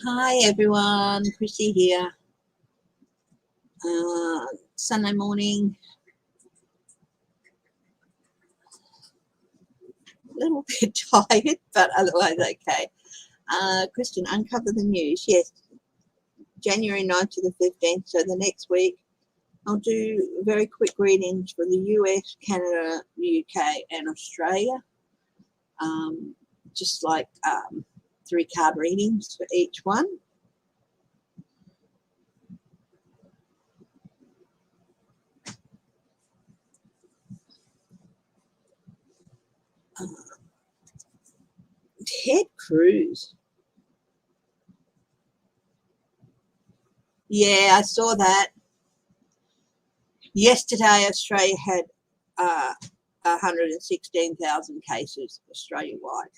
Hi everyone, Chrissey here. Sunday morning, a little bit tired, but otherwise okay. Kristen, uncover the news. Yes, January 9th to the 15th, so the next week. I'll do very quick readings for the US, Canada, UK and Australia. Just like 3 card readings for each one. Ted Cruz. Yeah, I saw that. Yesterday, Australia had 116,000 cases Australia-wide.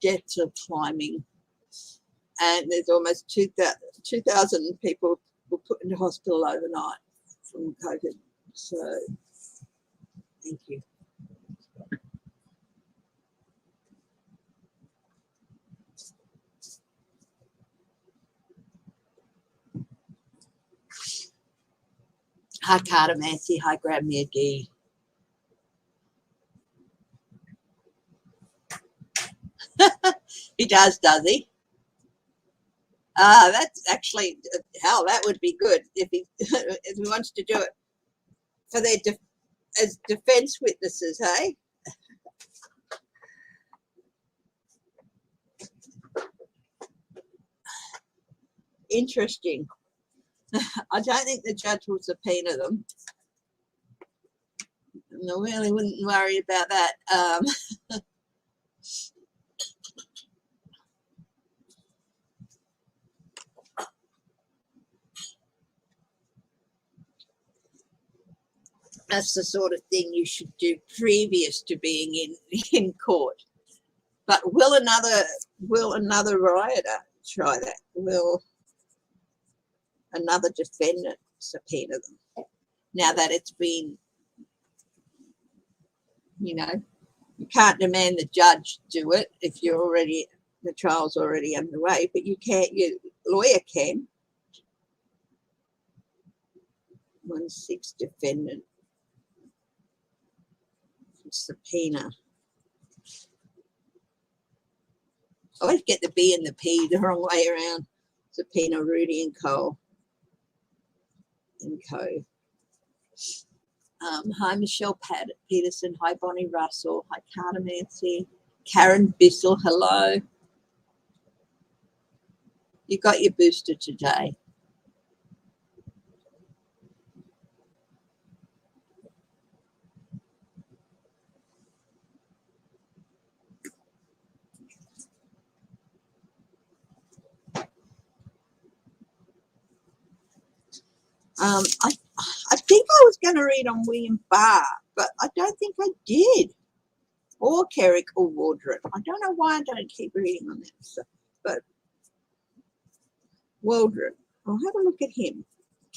Deaths are climbing, and there's almost 2,000 people were put into hospital overnight from COVID. So, thank you. Hi, Carter Mancy. Hi, grab me a gee. He does he? That's actually, hell, that would be good if he if he wants to do it for their as defense witnesses, hey? Interesting. I don't think the judge will subpoena them. I really wouldn't worry about that. That's the sort of thing you should do previous to being in court. But will another rioter try that? Will another defendant subpoena them? Now that it's been, you can't demand the judge do it if the trial's already underway, but your lawyer can. 1/6 defendant subpoena. I always get the B and the P the wrong way around. Subpoena Rudy and Cole and Co. Hi, Michelle Peterson. Hi, Bonnie Russell. Hi, Carter Mancy. Karen Bissell. Hello. You got your booster today. I think I was going to read on William Barr, but I don't think I did. Or Kerrick or Waldron. I don't know why I don't keep reading on them. But Waldron, I'll have a look at him.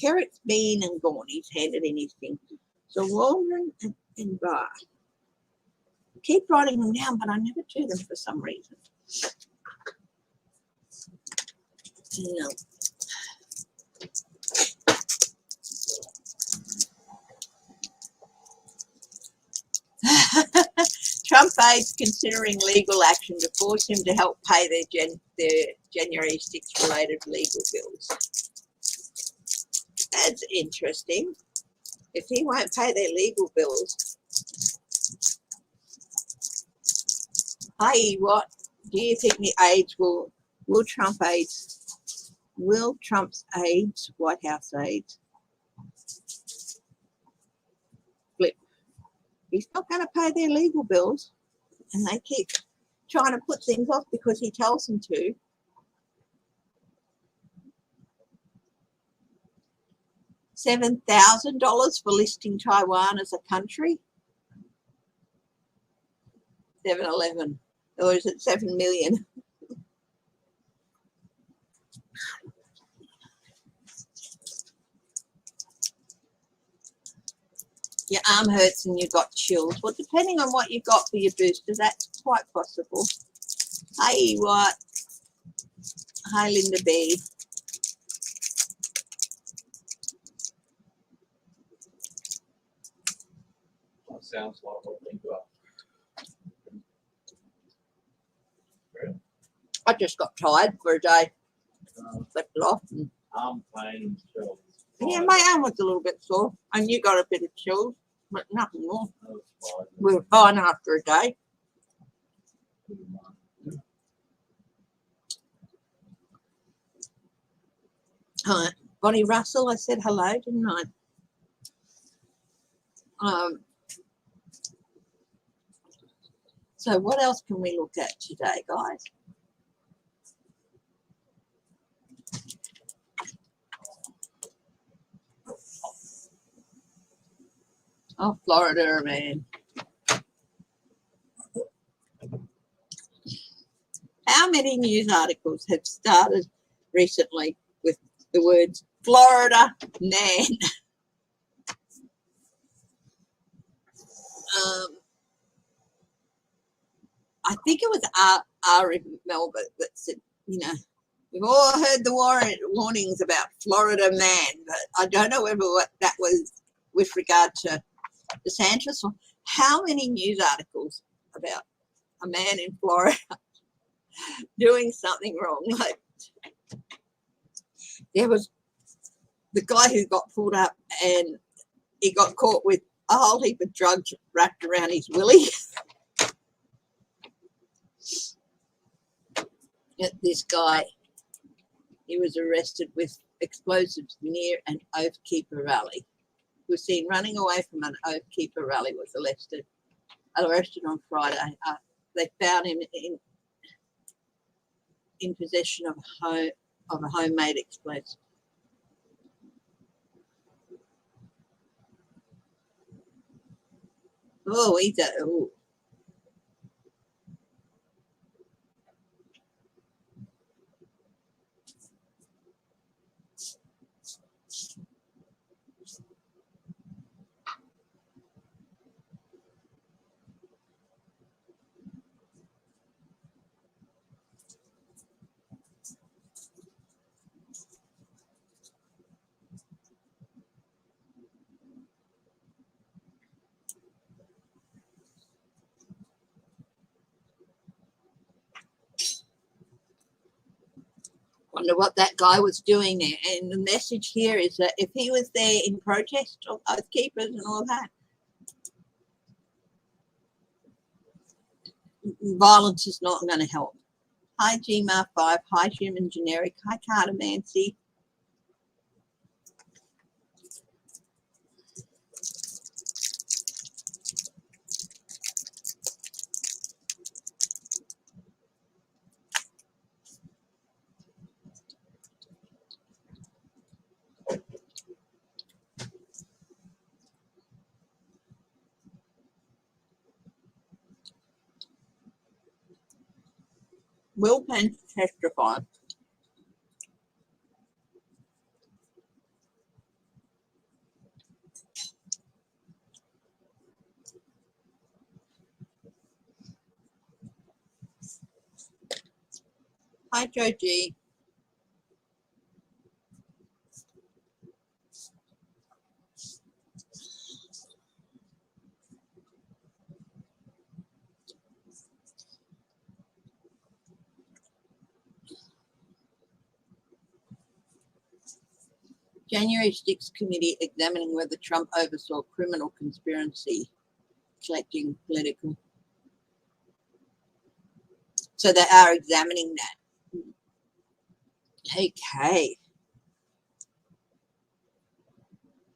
Kerrick's been and gone. He's handed in his thing. So Waldron and Barr. I keep writing them down, but I never do them for some reason. No. Trump aides considering legal action to force him to help pay their January 6 related legal bills. That's interesting. If he won't pay their legal bills, what do you think the aides will Trump's aides, White House aides, flip? He's not going to pay their legal bills, and they keep trying to put things off because he tells them to. $7,000 for listing Taiwan as a country. 7-Eleven, or is it 7 million? Your arm hurts and you've got chills. Well, depending on what you got for your booster, that's quite possible. Hi, what? Hi, Linda B. That sounds like what we got. I just got tired for a day. Slept it off. And, I'm playing chills. yeah, my arm was a little bit sore. And you got a bit of chills, but nothing more. We were fine after a day. Hi, Bonnie Russell. I said hello, didn't I? So what else can we look at today, guys? Oh, Florida, man. How many news articles have started recently with the words Florida man? I think it was R in Melbourne that said, you know, we've all heard the warnings about Florida man, but I don't know whether what that was with regard to DeSantis or how many news articles about a man in Florida doing something wrong. Like there was the guy who got pulled up and he got caught with a whole heap of drugs wrapped around his willy. This guy, he was arrested with explosives near an Oath Keeper rally. He was seen running away from an Oath Keeper rally, was arrested on Friday. They found him in possession of a homemade explosive. Oh, he's a... Oh. Wonder what that guy was doing there. And the message here is that if he was there in protest of Oath Keepers and all that, violence is not going to help. Hi, GMR5. Hi, Human Generic. Hi, Cartomancy. Will Pence testify? Hi, Joe G. January 6th committee examining whether Trump oversaw criminal conspiracy collecting political. So they are examining that. Okay.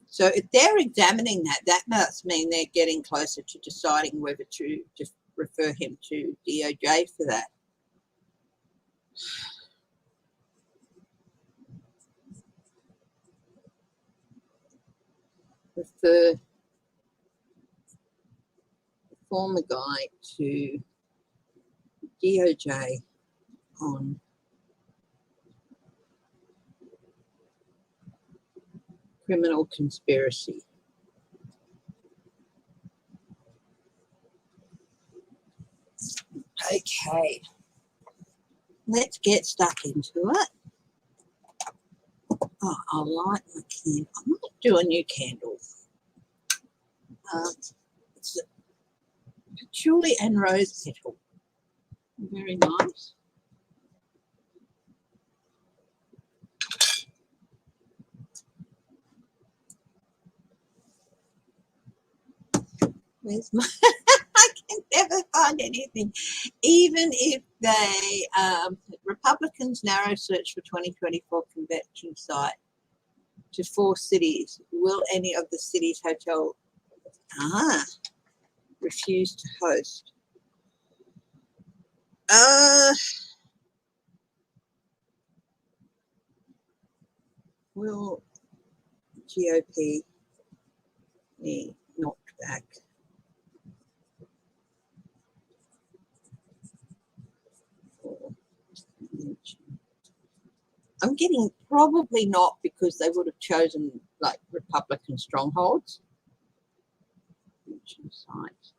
So if they're examining that, that must mean they're getting closer to deciding whether to just refer him to DOJ for that. Refer the former guy to DOJ on criminal conspiracy. Okay. let's get stuck into it. Oh, I'll light my candle. I might do a new candle. It's a patchouli and rose petal. Very nice. Where's my I can never find anything. Even if they Republicans narrow search for 2024 convention site to 4 cities. Will any of the cities' hotel refuse to host? Will GOP be knocked back? I'm getting probably not, because they would have chosen like Republican strongholds. Sites.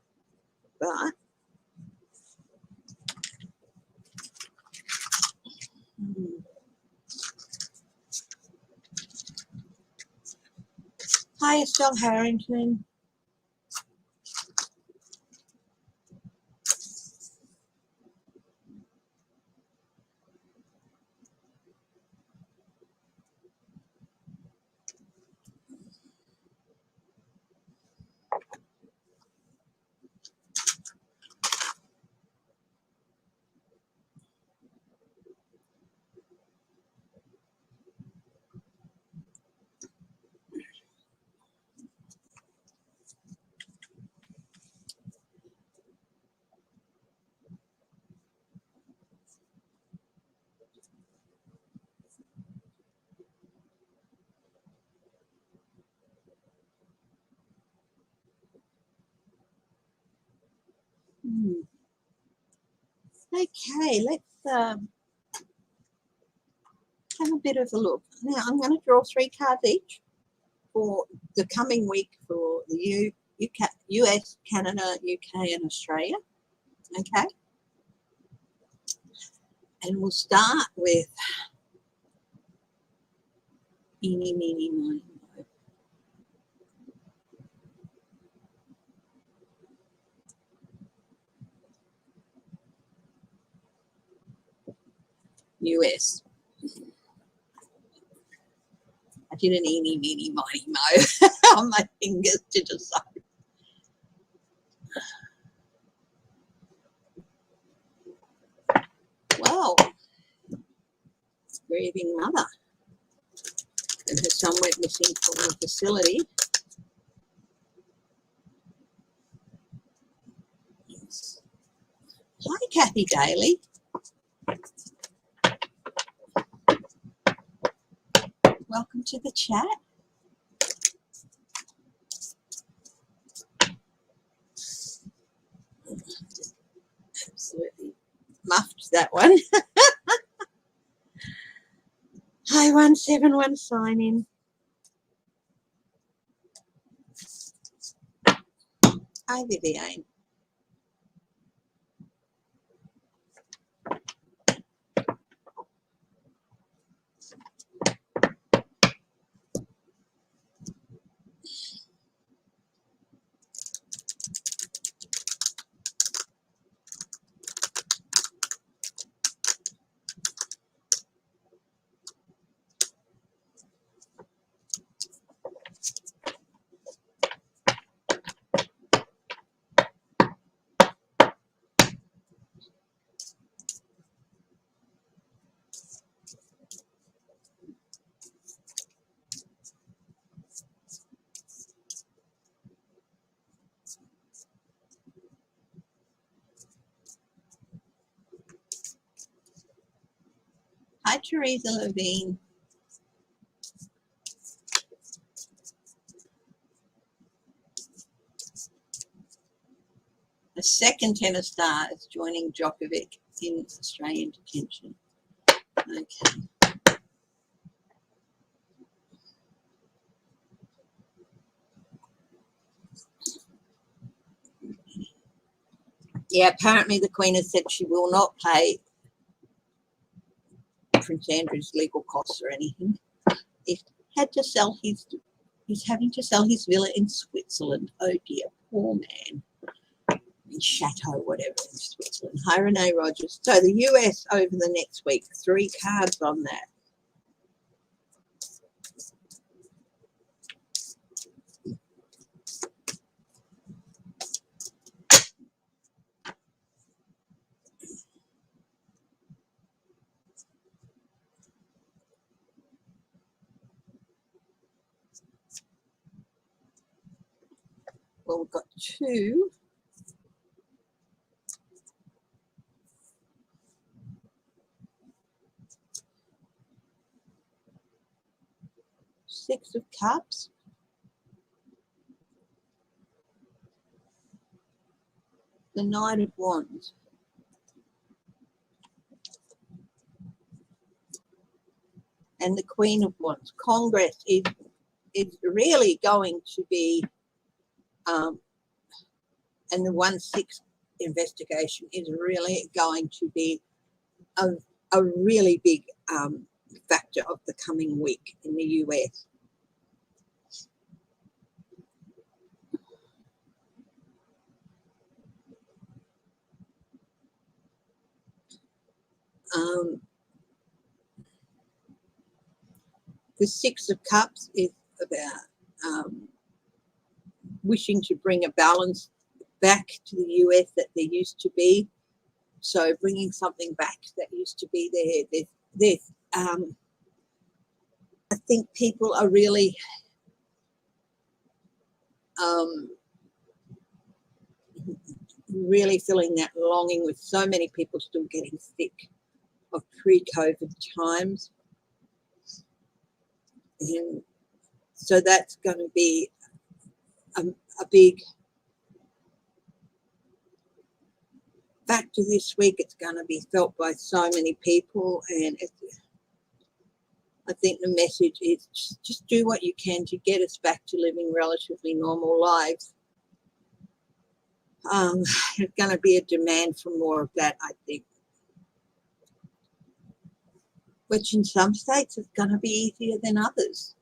But hi, Estelle Harrington. Okay, let's have a bit of a look. Now I'm going to draw 3 cards each for the coming week for the US, Canada, UK and Australia. Okay. And we'll start with eeny, meeny, miny, moe. US. I did an eeny, meeny, miny, moe on my fingers to decide. Well, grieving mother and her son went missing from the facility. Yes. Hi, Kathy Daly. Welcome to the chat. Absolutely muffed that one. Hi, 171 sign in. Hi, Viviane. Hi, Teresa Levine. A second tennis star is joining Djokovic in Australian detention. Okay. Yeah, apparently the Queen has said she will not pay Prince Andrew's legal costs or anything. He's having to sell his villa in Switzerland. Oh dear, poor man. In Chateau, whatever, in Switzerland. Hi, Renee Rogers. So the US over the next week, 3 cards on that. Well, we've got 2. 6 of Cups. The Knight of Wands. And the Queen of Wands. Congress is really going to be, and the 1/6 investigation is really going to be a really big factor of the coming week in the US. The 6 of Cups is about wishing to bring a balance back to the US that there used to be. So bringing something back that used to be there. I think people are really really feeling that longing, with so many people still getting sick of pre-COVID times. And so that's going to be a big factor this week. It's going to be felt by so many people, and I think the message is just do what you can to get us back to living relatively normal lives. There's going to be a demand for more of that, I think, which in some states is going to be easier than others.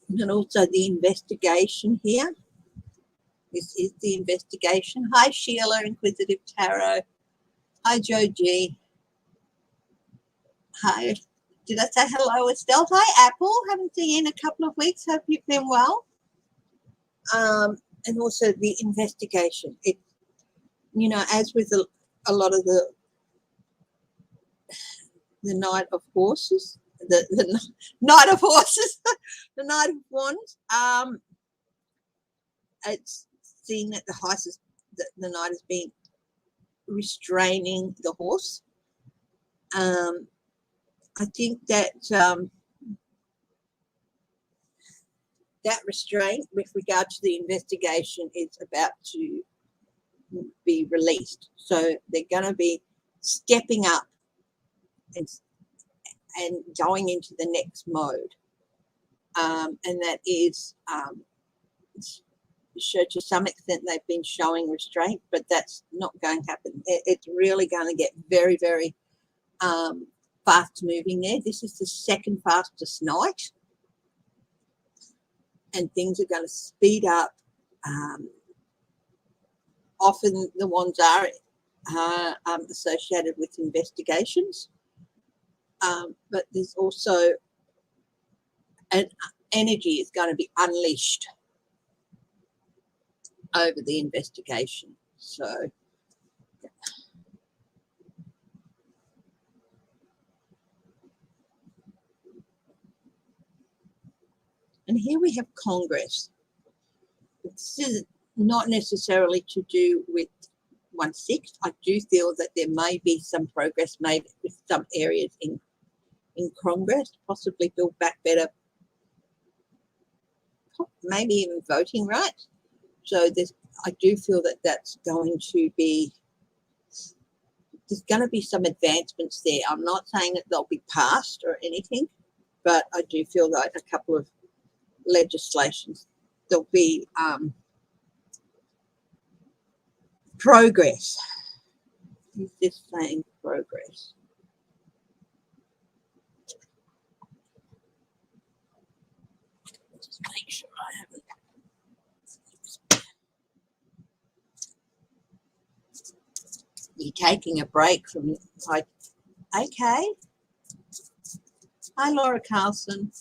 And also the investigation here. This is the investigation. Hi, Sheila, Inquisitive Tarot. Hi, Joe G. Hi. Did I say hello, Estelle? Hi, Apple. Haven't seen you in a couple of weeks. Hope you've been well. And also the investigation. It, you know, as with a lot of the Knight of Horses, the Knight of Horses, the Knight of Wands, it's seen that the Knight has been restraining the horse. I think that that restraint with regard to the investigation is about to be released. So they're going to be stepping up and going into the next mode. And that is, to some extent, they've been showing restraint, but that's not going to happen. It's really going to get very, very fast moving there. This is the second fastest night, and things are going to speed up. Often the wands are associated with investigations, but there's also an energy is going to be unleashed over the investigation. So and here we have Congress. This is not necessarily to do with 1/6. I do feel that there may be some progress made with some areas in Congress, possibly build back better, maybe even voting rights. So I do feel that that's going to be, there's going to be some advancements there. I'm not saying that they'll be passed or anything, but I do feel that a couple of legislations, there'll be progress. He's just saying progress. taking a break from, like, okay. Hi, Laura Carlson.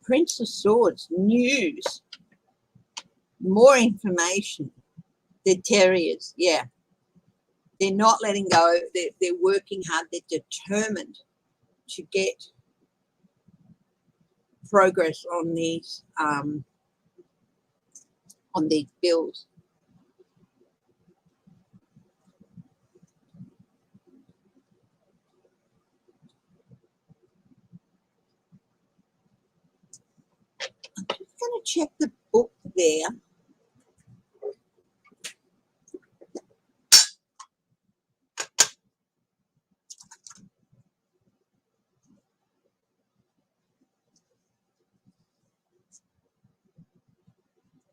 Prince of Swords, news, more information. They're terriers, yeah. They're not letting go. They're working hard. They're determined to get progress on these bills. I'm just going to check the book there.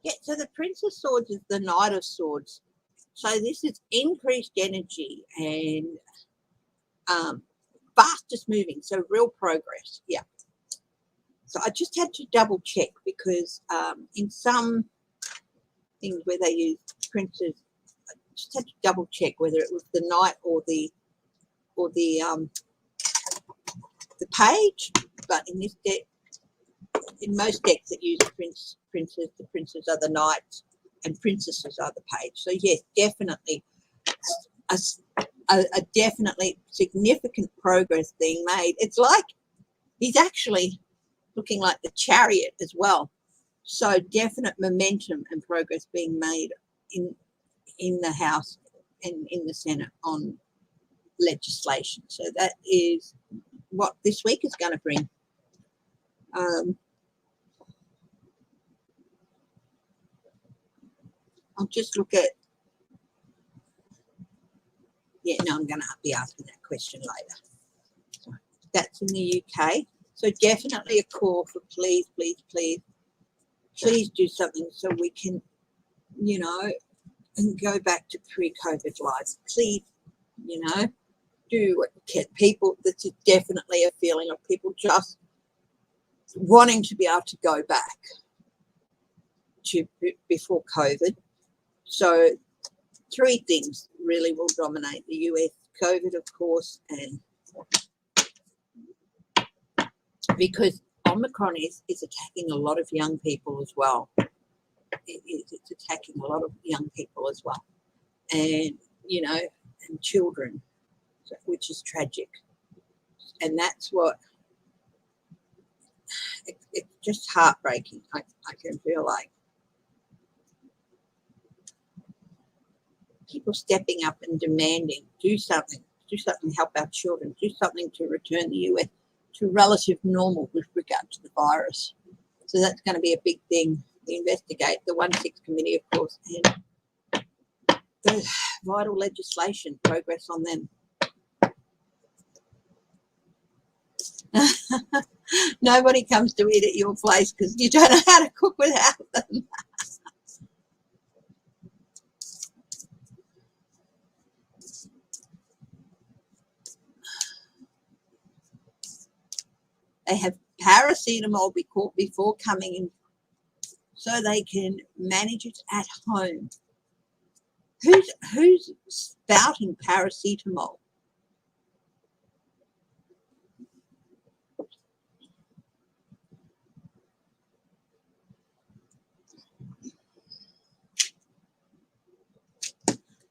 Yeah, so the Prince of Swords is the Knight of Swords. So this is increased energy and fastest moving, so real progress. Yeah. So I just had to double check because in some things where they use princes, I just had to double check whether it was the knight or the page. But in this deck, in most decks that use princes, the princes are the knights and princesses are the page. So yes, definitely a definitely significant progress being made. It's like he's actually looking like the Chariot as well. So definite momentum and progress being made in the House and in the Senate on legislation. So that is what this week is going to bring. I'll just look at, I'm going to be asking that question later. So that's in the UK. So definitely a call for please do something so we can, and go back to pre-COVID lives. Please, do what people, this is definitely a feeling of people just wanting to be able to go back to before COVID. So 3 things really will dominate the US: COVID, of course, and because Omicron is attacking a lot of young people as well. It's attacking a lot of young people as well, and and children, which is tragic. And that's what it's just heartbreaking. I can feel like people stepping up and demanding, do something, help our children, do something to return the US to relative normal with regard to the virus. So that's going to be a big thing to investigate. The 1-6 committee, of course, and the vital legislation, progress on them. Nobody comes to eat at your place because you don't know how to cook without them. They have paracetamol before coming in so they can manage it at home. Who's spouting paracetamol?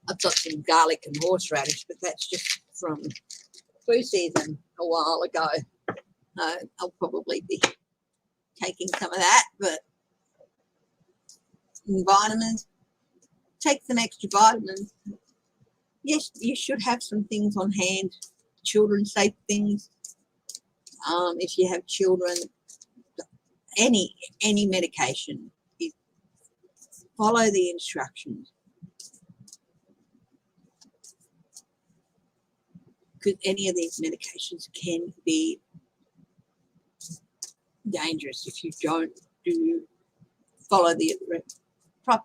I've got some garlic and horseradish, but that's just from flu season a while ago. I'll probably be taking some of that, but vitamins, take some extra vitamins. Yes, you should have some things on hand, children safe things. If you have children, any medication, follow the instructions. Because any of these medications can be dangerous if you don't follow the proper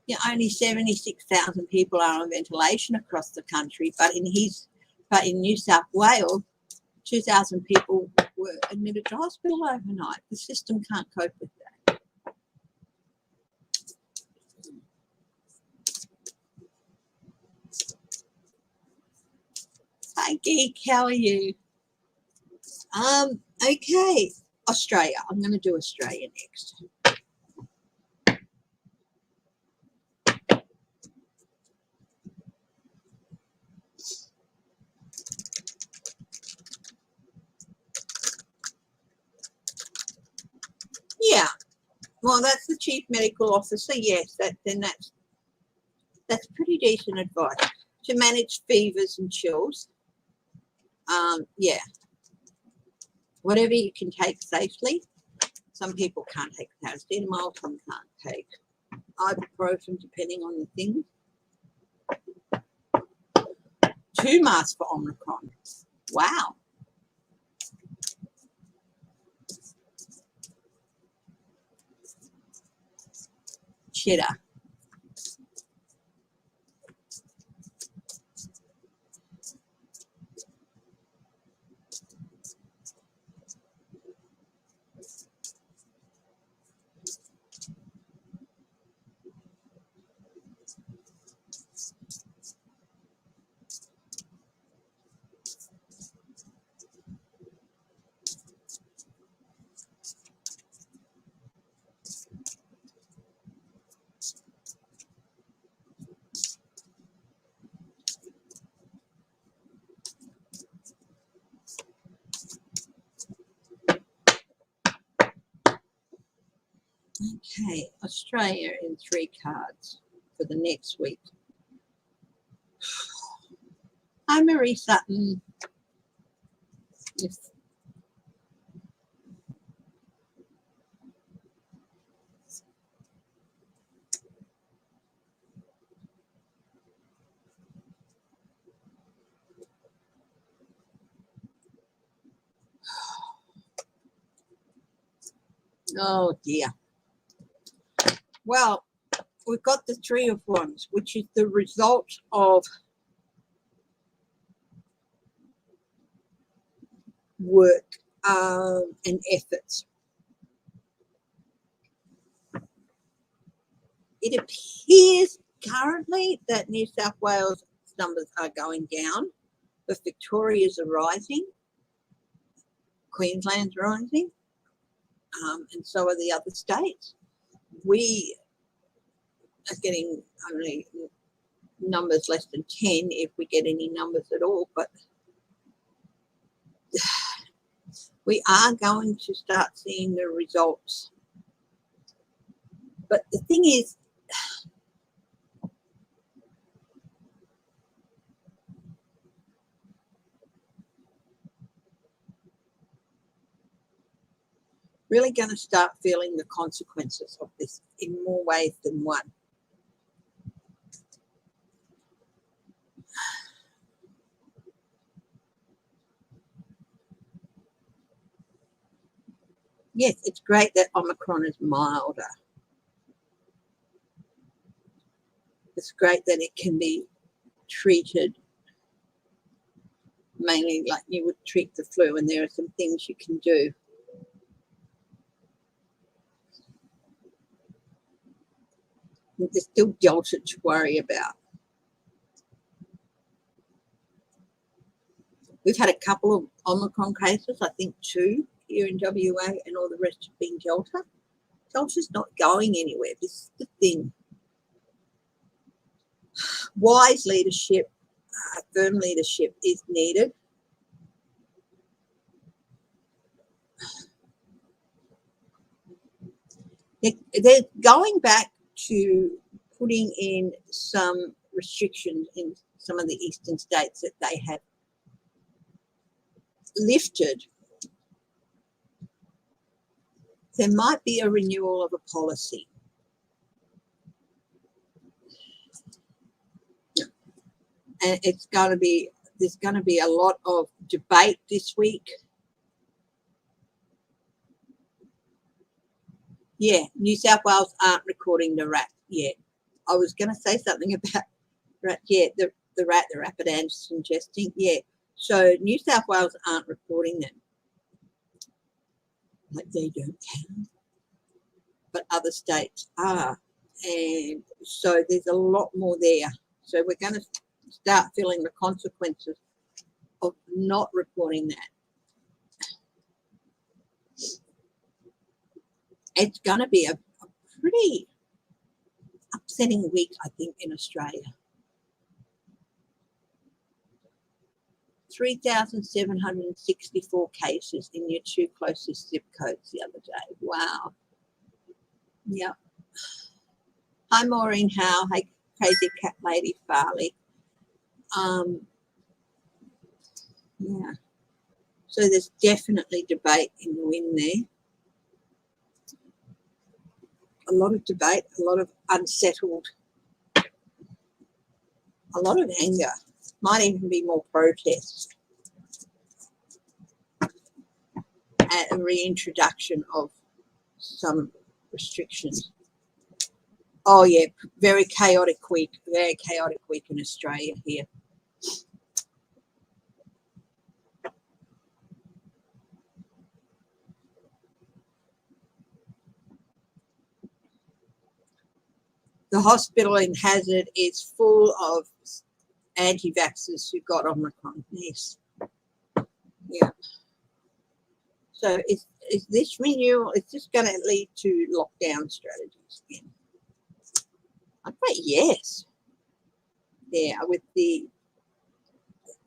Yeah, only 76,000 people are on ventilation across the country, but in New South Wales, 2,000 people were admitted to hospital overnight. The system can't cope with that. Hi, Geek. How are you? Okay, Australia. I'm going to do Australia next. Yeah, well, that's the chief medical officer. Yes, that's pretty decent advice to manage fevers and chills. Yeah, whatever you can take safely. Some people can't take paracetamol, some can't take ibuprofen, depending on the thing. 2 masks for Omicron. Wow. Cheddar. Okay, Australia in 3 cards for the next week. Hi, Marie Sutton. Yes. Oh dear. Well, we've got the 3 of Wands, which is the result of work and efforts. It appears currently that New South Wales numbers are going down, but Victoria's are rising, Queensland's rising, and so are the other states. We are getting only numbers less than 10, if we get any numbers at all, but we are going to start seeing the results. But the thing is, really going to start feeling the consequences of this in more ways than one. Yes, it's great that Omicron is milder. It's great that it can be treated mainly like you would treat the flu, and there are some things you can do. There's still Delta to worry about. We've had a couple of Omicron cases, I think 2 here in WA, and all the rest have been Delta. Delta's not going anywhere. This is the thing. Wise leadership, firm leadership is needed. They're going back to putting in some restrictions in some of the eastern states that they have lifted. There might be a renewal of a policy. And there's going to be a lot of debate this week. Yeah, New South Wales aren't recording the rat yet. I was going to say something about, the rapid antigen testing. Yeah. So New South Wales aren't reporting them. Like they don't count. But other states are. And so there's a lot more there. So we're going to start feeling the consequences of not reporting that. It's going to be a pretty upsetting week, I think, in Australia. 3,764 cases in your two closest zip codes the other day. Wow. Yeah. Hi, Maureen Howe. Hi, Crazy Cat Lady Farley. Yeah. So there's definitely debate in the wind there. A lot of debate, a lot of unsettled, a lot of anger. Might even be more protests. And a reintroduction of some restrictions. Oh, yeah, very chaotic week in Australia here. The hospital in Hazard is full of anti-vaxxers who got Omicron. Yes. Yeah. So is this renewal, is this going to lead to lockdown strategies again? I bet yes. Yeah, with the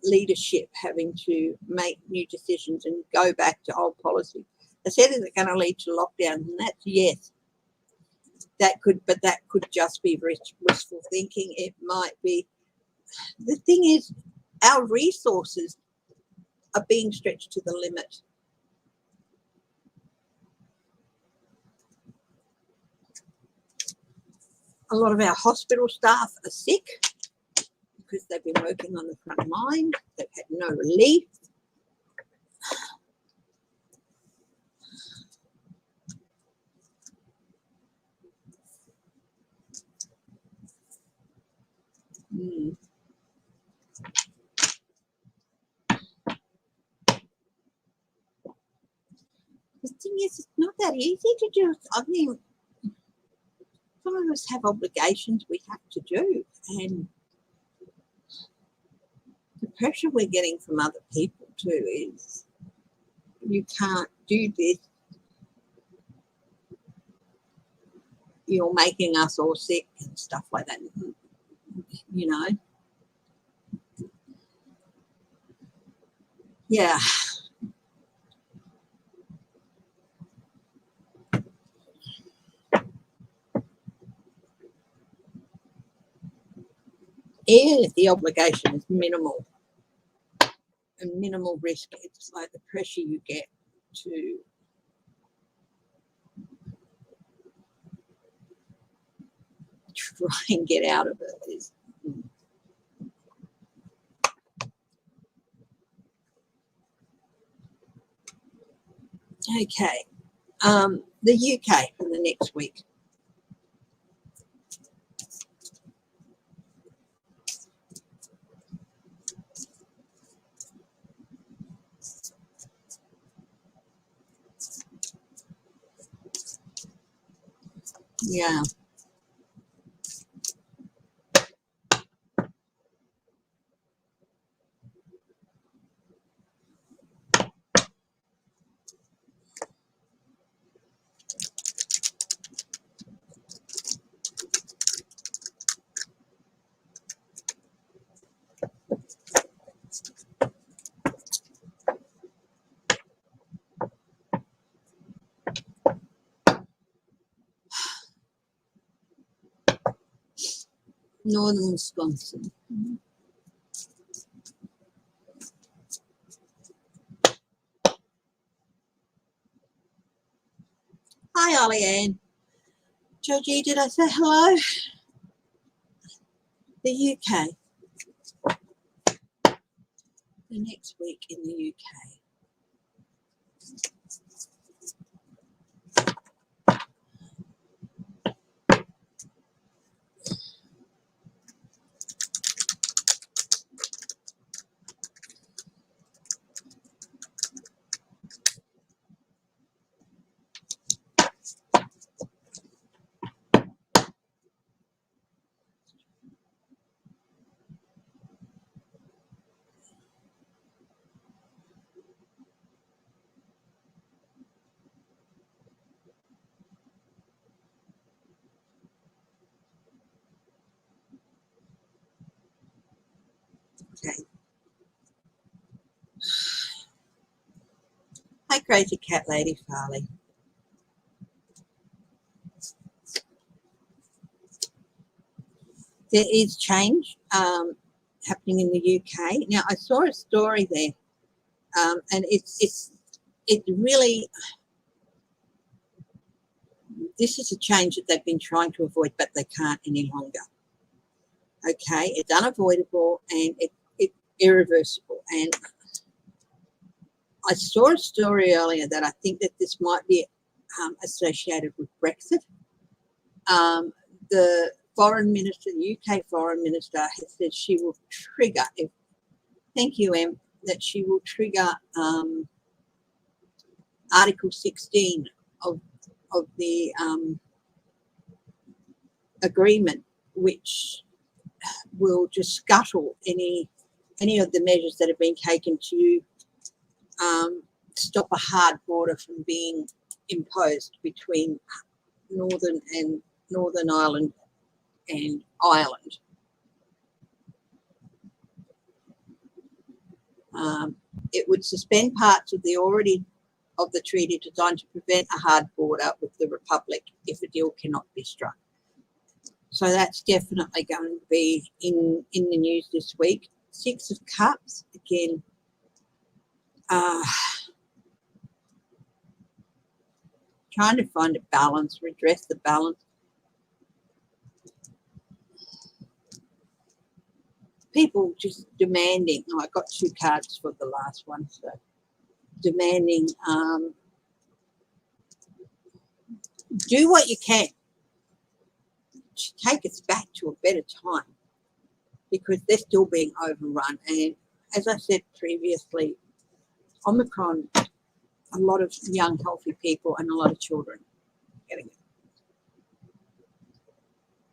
leadership having to make new decisions and go back to old policy. I said, is it going to lead to lockdown? And that's yes. That could just be wishful thinking. It might be. The thing is, our resources are being stretched to the limit. A lot of our hospital staff are sick because they've been working on the front line. They've had no relief. The thing is, it's not that easy to do. I mean, some of us have obligations we have to do, and the pressure we're getting from other people too is, you can't do this. You're making us all sick and stuff like that, you know. Yeah. Yeah, the obligation is minimal and minimal risk. It's like the pressure you get to try and get out of it is. Okay. The UK for the next week. Yeah. Northern Wisconsin. Hi, Ollie Ann. Georgie, did I say hello? The UK. The next week in the UK. Okay. Hi, Crazy Cat Lady Farley. There is change happening in the UK. Now, I saw a story there, and it really, this is a change that they've been trying to avoid, but they can't any longer. Okay, it's unavoidable and it's irreversible. And I saw a story earlier that I think that this might be associated with Brexit. The foreign minister, the UK foreign minister, has said she will trigger, thank you, Em, that she will trigger Article 16 of the agreement, which will just scuttle any of the measures that have been taken to stop a hard border from being imposed between Northern Ireland and Ireland. It would suspend parts of the treaty designed to prevent a hard border with the Republic if a deal cannot be struck. So that's definitely going to be in the news this week. Six of Cups, again, trying to find a balance, redress the balance. People just demanding, I got two cards for the last one, so demanding, do what you can to take us back to a better time, because they're still being overrun. And as I said previously, Omicron, a lot of young, healthy people and a lot of children getting it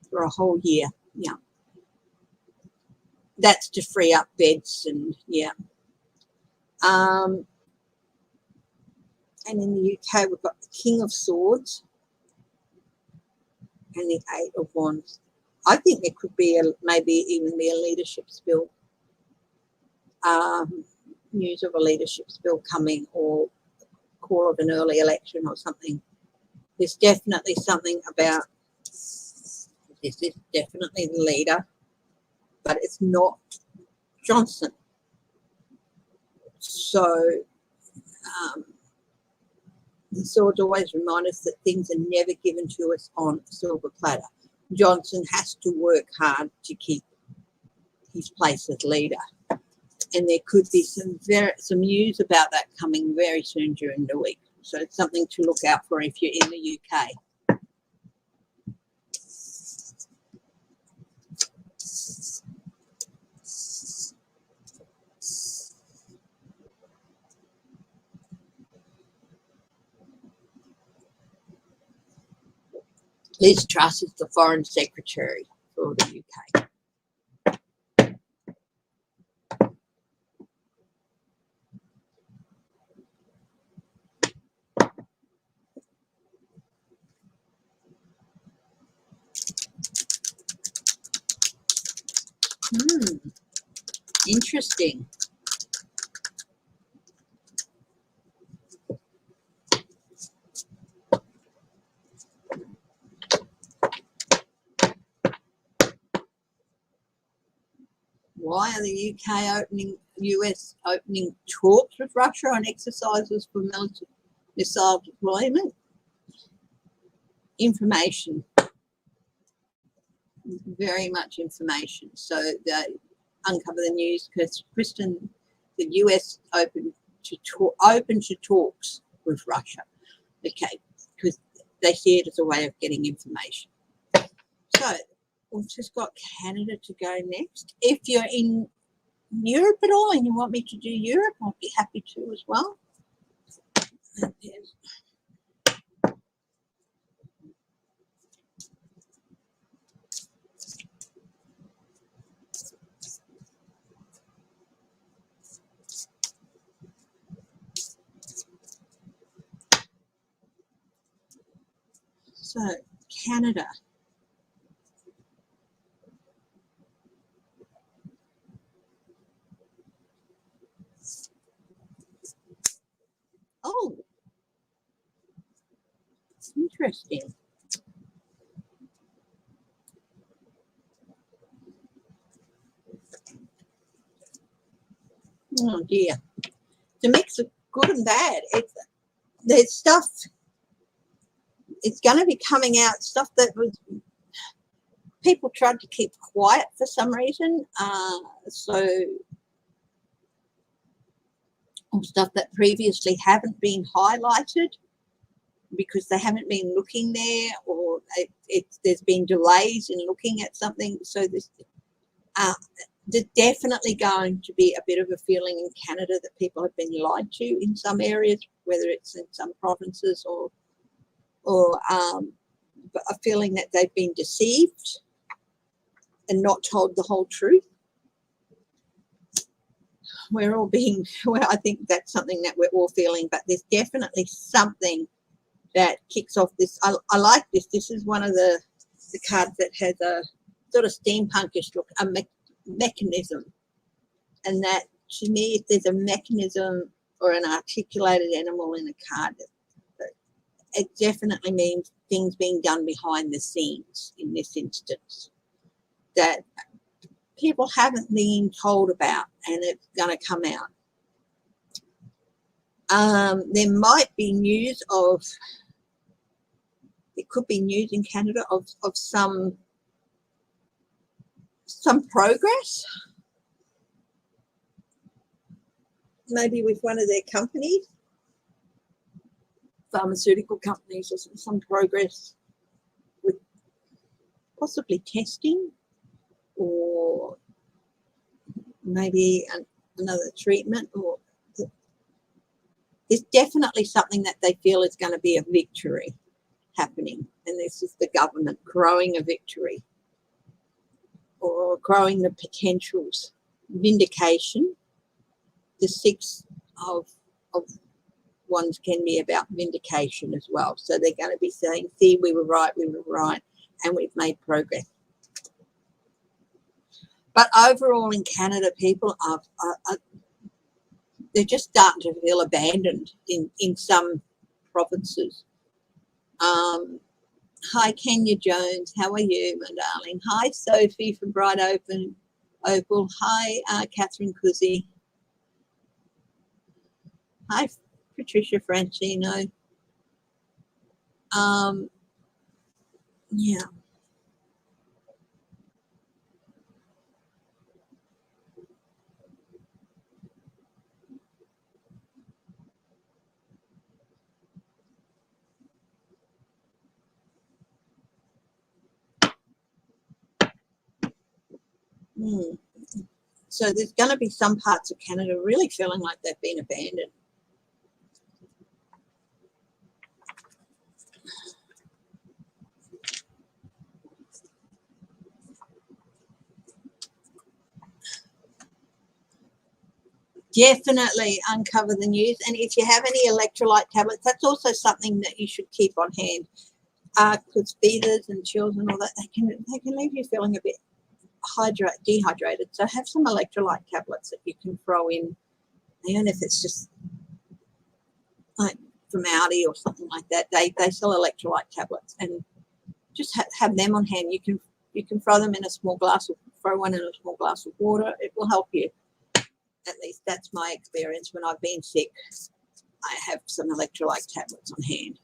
for a whole year. Yeah. That's to free up beds and, yeah. And in the UK, we've got the King of Swords and the Eight of Wands. I think there could be maybe even be a leadership spill, news of a leadership spill coming, or call of an early election or something. There's definitely something about this is definitely the leader, but it's not Johnson. So the swords always remind us that things are never given to us on a silver platter. Johnson has to work hard to keep his place as leader. And there could be some news about that coming very soon during the week. So it's something to look out for if you're in the UK. Liz Truss is the Foreign Secretary for the UK. Interesting. Why are the US opening talks with Russia on exercises for missile deployment? Information. Very much information. So they uncover the news because Kristen, the US open to talks with Russia. Okay, because they see it as a way of getting information. So we've just got Canada to go next. If you're in Europe at all and you want me to do Europe, I'll be happy to as well. So Canada. Interesting. Oh dear. It's a mix of good and bad. There's stuff, it's going to be coming out, stuff that was people tried to keep quiet for some reason. Or stuff that previously haven't been highlighted because they haven't been looking there, or there's been delays in looking at something. So there's definitely going to be a bit of a feeling in Canada that people have been lied to in some areas, whether it's in some provinces or a feeling that they've been deceived and not told the whole truth. I think that's something that we're all feeling, but there's definitely something that kicks off this. I like this. This is one of the cards that has a sort of steampunkish look, a mechanism. And that, to me, if there's a mechanism or an articulated animal in a card, it definitely means things being done behind the scenes in this instance that people haven't been told about, and it's going to come out. There might be news of, it could be news in Canada of some progress, maybe with one of their companies, pharmaceutical companies, or some progress with possibly testing, or maybe another treatment, or there's definitely something that they feel is going to be a victory happening, and this is the government growing a victory or growing the potentials. Vindication, the 6 of Wands can be about vindication as well. So they're going to be saying, see, we were right, and we've made progress. But overall in Canada, people are they're just starting to feel abandoned in some provinces. Hi, Kenya Jones. How are you, my darling? Hi, Sophie from Bright Opal. Hi, Catherine Chrissey. Hi, Patricia Francino. Yeah. So there's going to be some parts of Canada really feeling like they've been abandoned. Definitely uncover the news. And if you have any electrolyte tablets, that's also something that you should keep on hand. Because fevers and chills and all that, they can leave you feeling a bit dehydrated. So have some electrolyte tablets that you can throw in, even if it's just like from Audi or something like that. They sell electrolyte tablets, and just have them on hand. You can throw them in a small glass, or throw one in a small glass of water. It will help you. At least that's my experience when I've been sick. I have some electrolyte tablets on hand.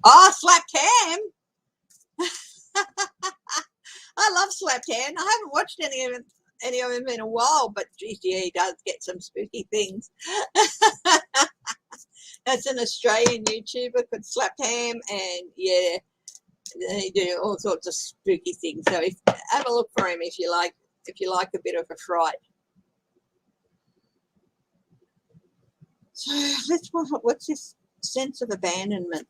Oh, slapped ham. I love slapped ham. I haven't watched any of them in a while, but geez, yeah, he does get some spooky things. That's an Australian YouTuber called Slapped Ham, and yeah, they do all sorts of spooky things. So have a look for him if you like a bit of a fright. So what's this sense of abandonment?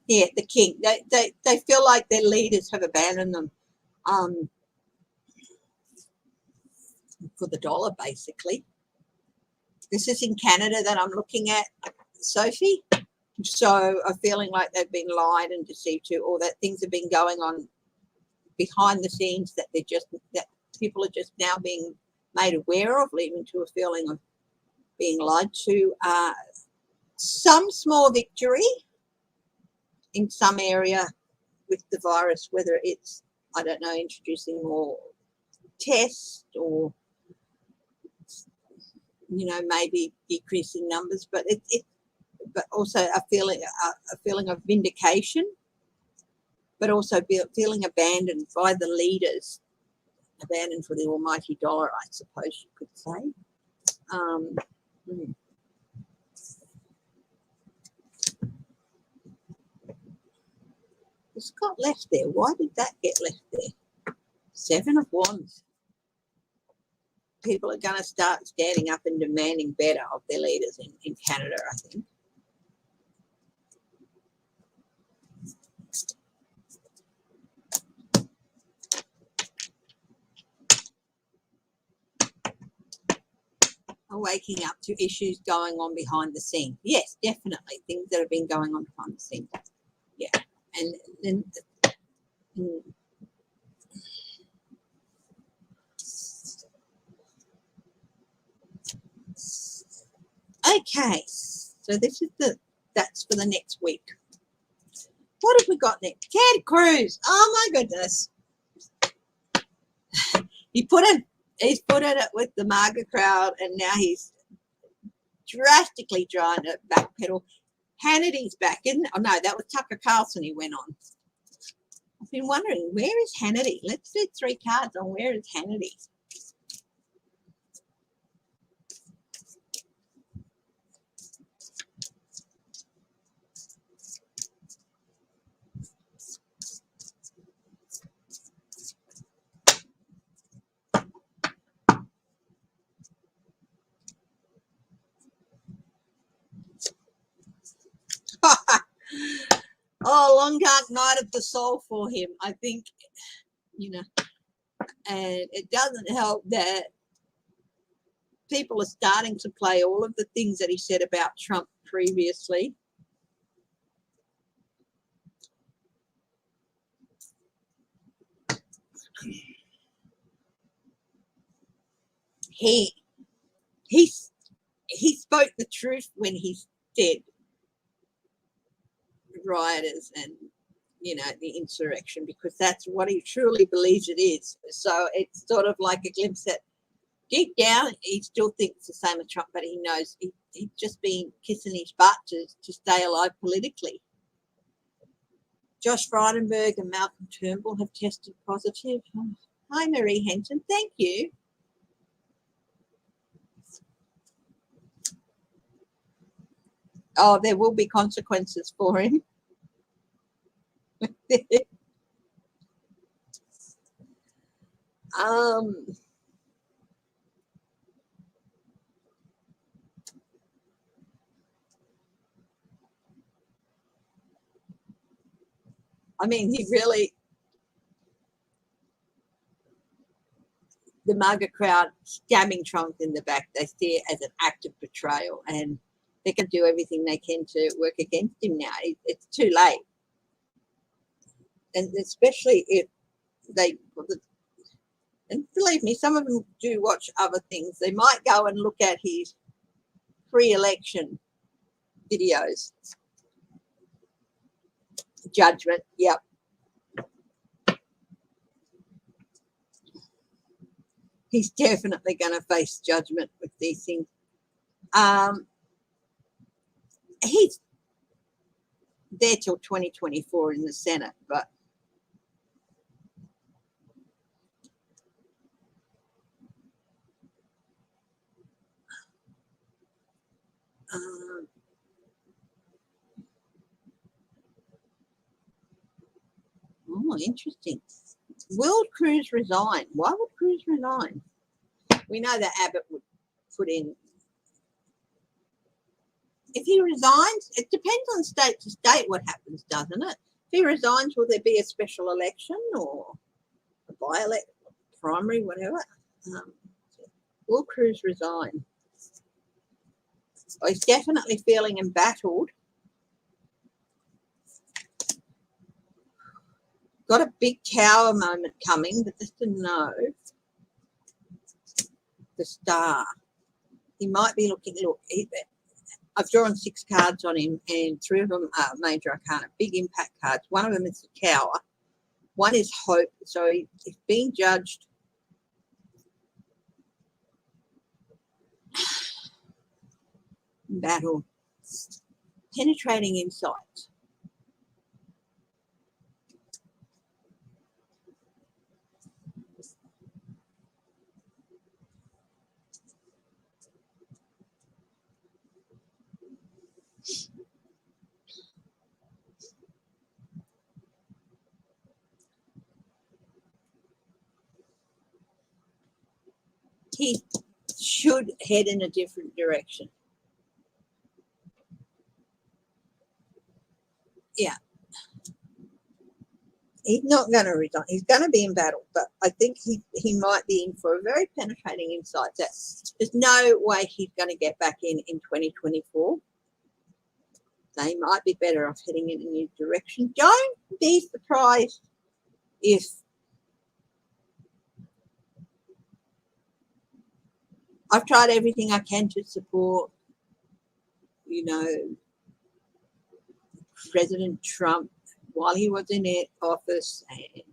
Yeah, the king. They feel like their leaders have abandoned them for the dollar, basically. This is in Canada that I'm looking at, Sophie. So a feeling like they've been lied and deceived to, or that things have been going on behind the scenes that people are just now being made aware of, leading to a feeling of being lied to. Some small victory in some area with the virus, whether it's, I don't know, introducing more tests or, you know, maybe decreasing numbers, but but also a feeling of vindication, but also feeling abandoned by the leaders, abandoned for the almighty dollar, I suppose you could say. It's got left there. Why did that get left there? 7 of Wands. People are going to start standing up and demanding better of their leaders in Canada, I think. Are waking up to issues going on behind the scenes. Yes, definitely. Things that have been going on behind the scenes. Yeah. And then okay. So this is that's for the next week. What have we got next? Ted Cruz. Oh my goodness. He's put it with the MAGA crowd, and now he's drastically trying to backpedal. Hannity's back, isn't it? Oh no, that was Tucker Carlson he went on. I've been wondering, where is Hannity? Let's do 3 cards on where is Hannity. Oh, long dark night of the soul for him. I think, you know, and it doesn't help that people are starting to play all of the things that he said about Trump previously. He spoke the truth when he said rioters and, you know, the insurrection, because that's what he truly believes it is. So it's sort of like a glimpse that deep down he still thinks the same as Trump, but he knows he's just been kissing his butt to stay alive politically. Josh Frydenberg and Malcolm Turnbull have tested positive. Hi, Marie Henson. Thank you. Oh, there will be consequences for him. I mean, he really, the MAGA crowd stabbing Trump in the back, they see it as an act of betrayal, and they can do everything they can to work against him now. It's too late. And especially if they, and believe me, some of them do watch other things. They might go and look at his pre-election videos. Judgment, yep. He's definitely going to face judgment with these things. He's there till 2024 in the Senate, but oh, interesting. Will Cruz resign? Why would Cruz resign? We know that Abbott would put in. If he resigns, it depends on state to state what happens, doesn't it? If he resigns, will there be a special election or a by-election, primary, whatever? Will Cruz resign? Well, he's definitely feeling embattled. Got a big tower moment coming, but just to know. the star. He might be looking, look, I've drawn 6 cards on him, and 3 of them are major arcana, big impact cards. One of them is the Tower. One is hope. So he's being judged. Battle. Penetrating insights. He should head in a different direction. Yeah. He's not going to resign. He's going to be in battle, but I think he might be in for a very penetrating insight that there's no way he's going to get back in 2024. They might be better off heading in a new direction. Don't be surprised if I've tried everything I can to support, President Trump while he was in office, and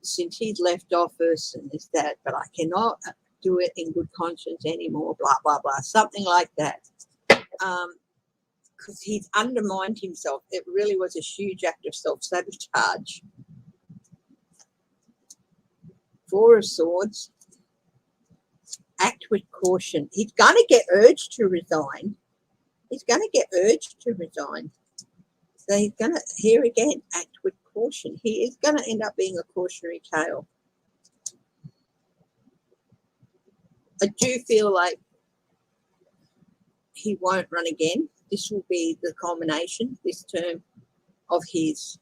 since he's left office and this, that, but I cannot do it in good conscience anymore, blah, blah, blah, something like that. Because he's undermined himself. It really was a huge act of self-sabotage. 4 of Swords. Act with caution. He's going to get urged to resign. So he's going to, here again, act with caution. He is going to end up being a cautionary tale. I do feel like he won't run again. This will be the culmination, this term, of his.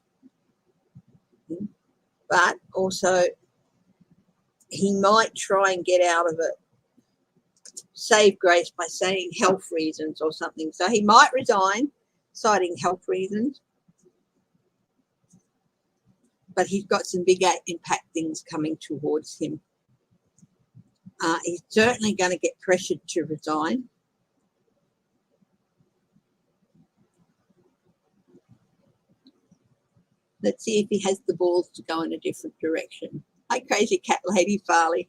But also, he might try and get out of it, save grace by saying health reasons or something. So he might resign, citing health reasons. But he's got some big impact things coming towards him. He's certainly going to get pressured to resign. Let's see if he has the balls to go in a different direction. Hi, Crazy Cat Lady Farley.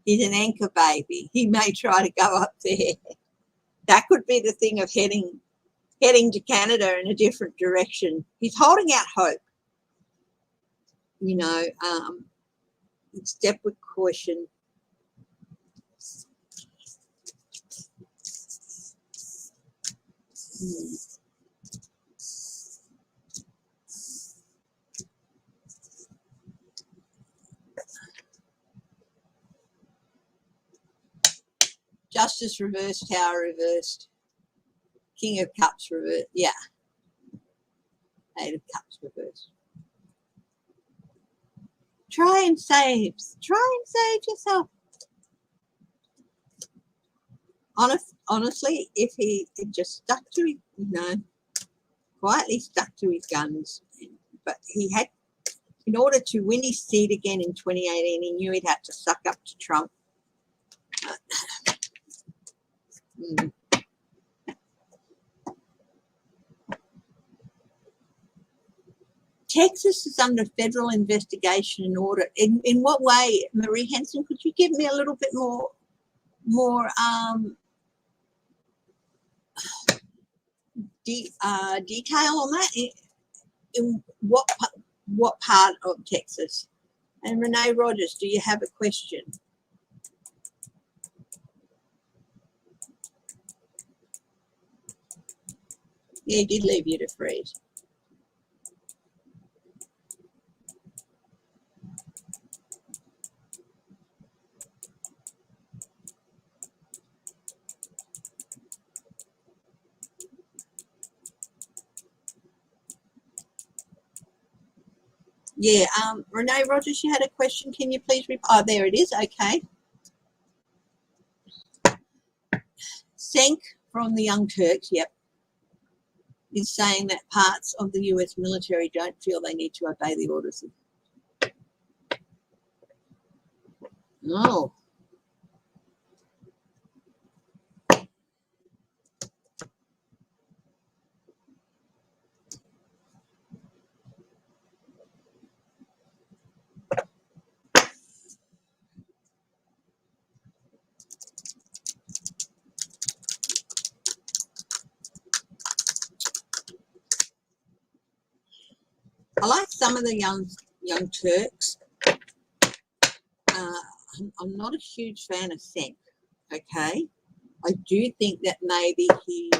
He's an anchor baby. He may try to go up there. That could be the thing of heading to Canada in a different direction. He's holding out hope. Step with caution. Justice reversed, Tower reversed, King of Cups reversed. Yeah. 8 of Cups reversed. Try and save yourself. Honestly, if he just stuck to his, quietly stuck to his guns, but he had, in order to win his seat again in 2018, he knew he'd have to suck up to Trump. Texas is under federal investigation and audit. In what way, Marie Henson? Could you give me a little bit more detail on that? In what part of Texas? And Renee Rogers, do you have a question? Yeah, he did leave you to freeze. Yeah, Renee Rogers, you had a question. Can you please repeat? Oh, there it is. Okay. Senk from the Young Turks, yep, is saying that parts of the US military don't feel they need to obey the orders. Oh. I like some of the young Turks. I'm not a huge fan of Senk, okay? I do think that maybe he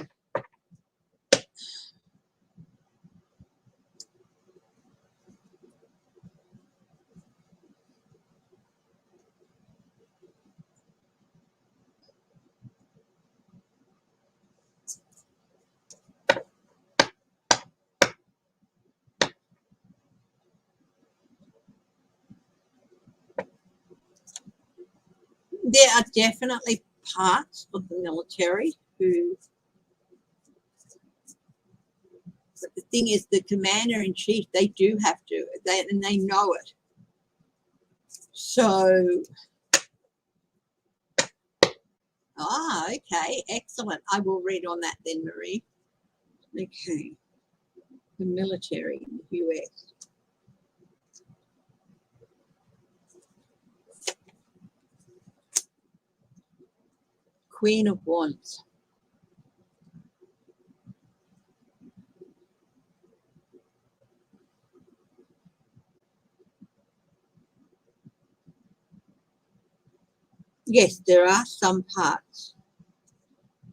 there are definitely parts of the military who, but the thing is, the commander-in-chief, they do have to, and they know it. So, okay, excellent. I will read on that then, Marie. Okay, the military in the US. Queen of Wands. Yes, there are some parts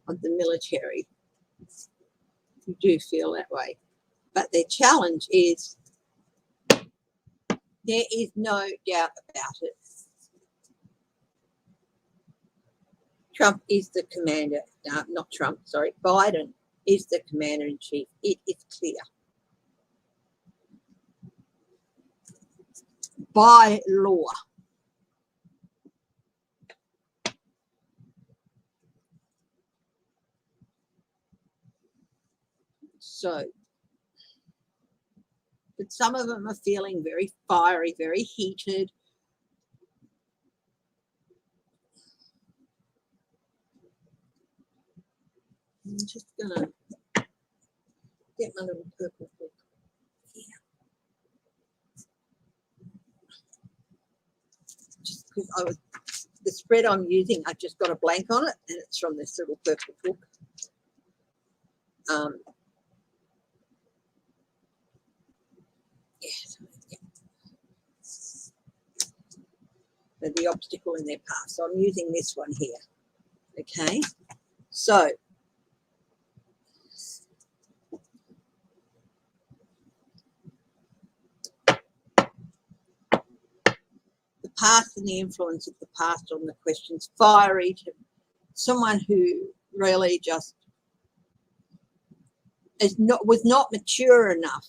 of the military who do feel that way. But their challenge is, there is no doubt about it. Trump is the commander, not Trump, sorry, Biden is the commander-in-chief. It is clear. By law. So, but some of them are feeling very fiery, very heated. I'm just gonna get my little purple book here. Just because the spread I'm using, I just got a blank on it, and it's from this little purple book. The obstacle in their path. So I'm using this one here. Okay. So the past and the influence of the past on the questions, fiery to someone who really just was not mature enough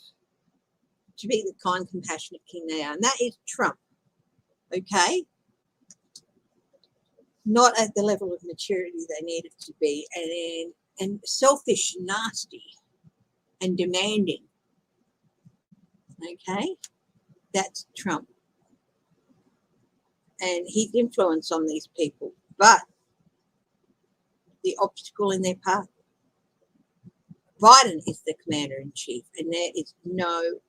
to be the kind, compassionate king they are. And that is Trump. Okay? Not at the level of maturity they needed to be, and selfish, nasty, and demanding. Okay? That's Trump. And his influence on these people. But the obstacle in their path. Biden is the commander-in-chief, and there is no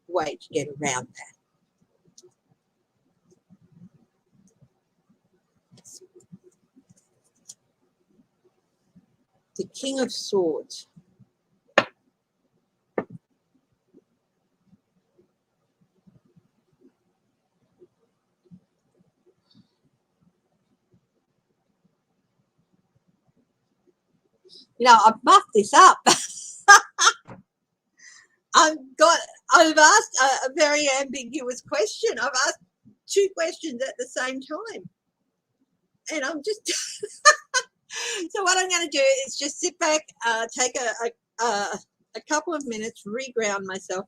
way to get around that. The King of Swords. You know, I've mucked this up. I've asked a very ambiguous question. I've asked two questions at the same time. And I'm just... So what I'm going to do is just sit back, take a couple of minutes, reground myself.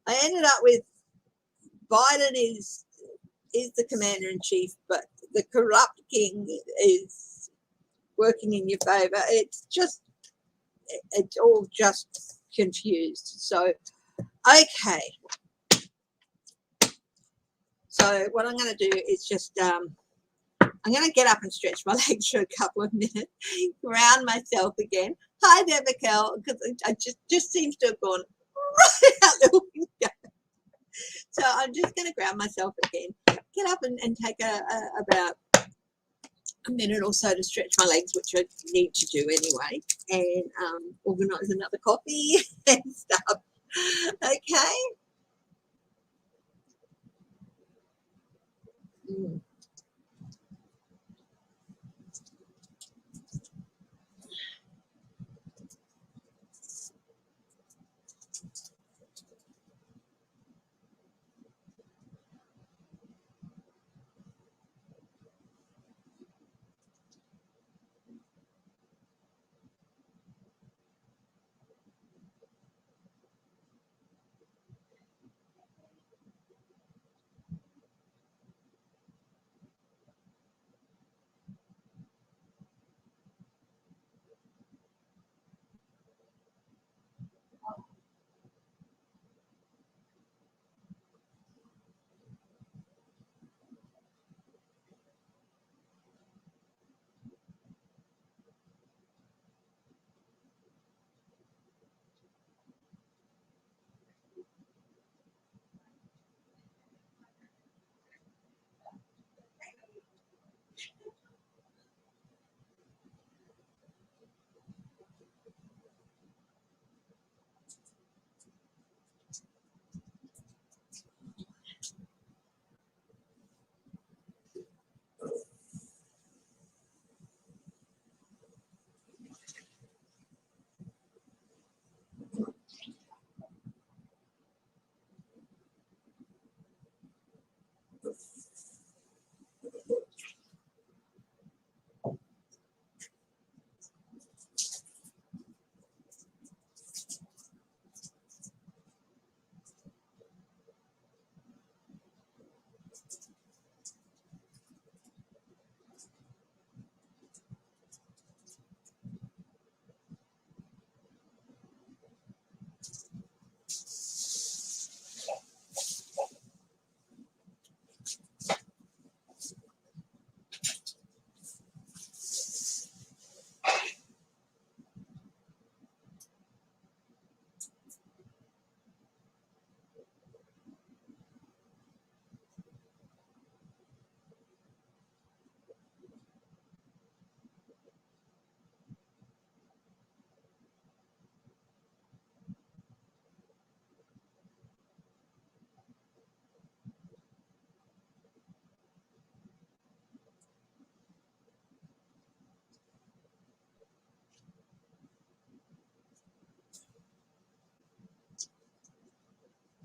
I ended up with Biden is the commander-in-chief, but the corrupt king is working in your favor. It's all just confused. So, okay. So what I'm going to do is just, I'm going to get up and stretch my legs for a couple of minutes, ground myself again. Hi there, Mikkel, because I just seems to have gone right out the window. So I'm just going to ground myself again, get up and take about a minute or so to stretch my legs, which I need to do anyway, and organise another coffee and stuff. Okay.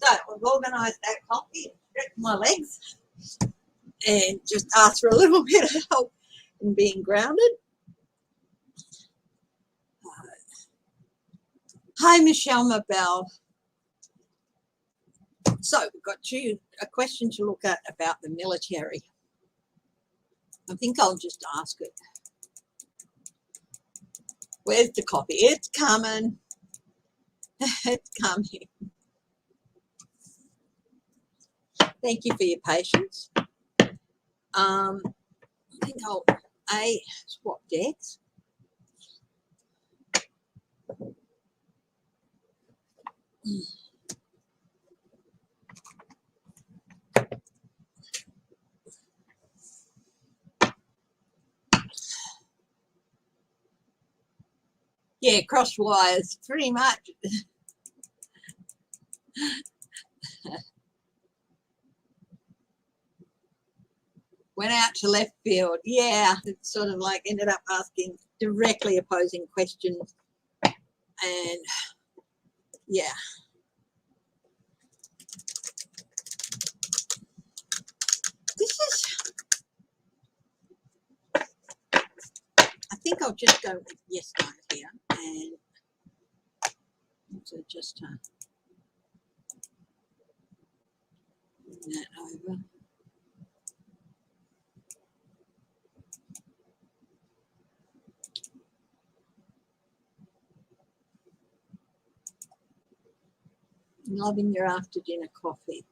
So I've organised that coffee, stretched my legs, and just asked for a little bit of help in being grounded. Hi, Michelle Mabel. So we've got a question to look at about the military. I think I'll just ask it. Where's the coffee? It's coming. It's coming. Thank you for your patience. I think I'll swap decks. Yeah, cross wires, pretty much. Went out to left field. Yeah, it sort of like ended up asking directly opposing questions. And yeah. This is, I think I'll just go with yes, no here. And so just that over. Loving your after dinner coffee.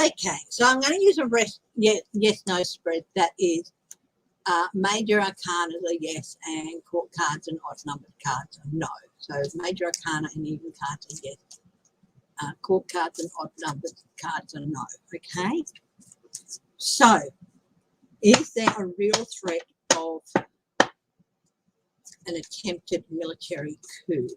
Okay, so I'm going to use a yes-no spread that is major arcana are yes and court cards and odd numbered cards are no. So major arcana and even cards are yes. Court cards and odd numbered cards are no. Okay, so is there a real threat of an attempted military coup?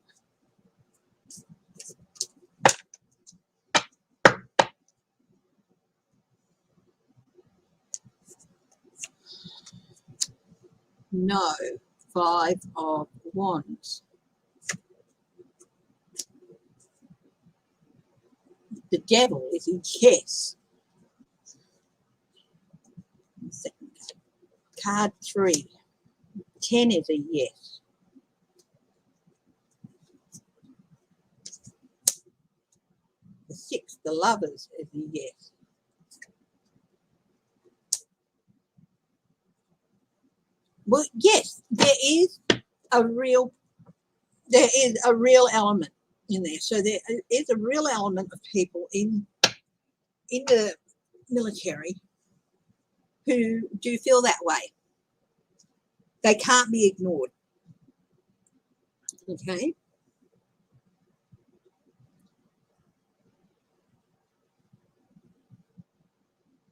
No. 5 of Wands. The Devil is a yes. Second card 3. 10 is a yes. The 6, the Lovers, is a yes. Well, yes, there is a real element in there. So there is a real element of people in the military who do feel that way. They can't be ignored. Okay.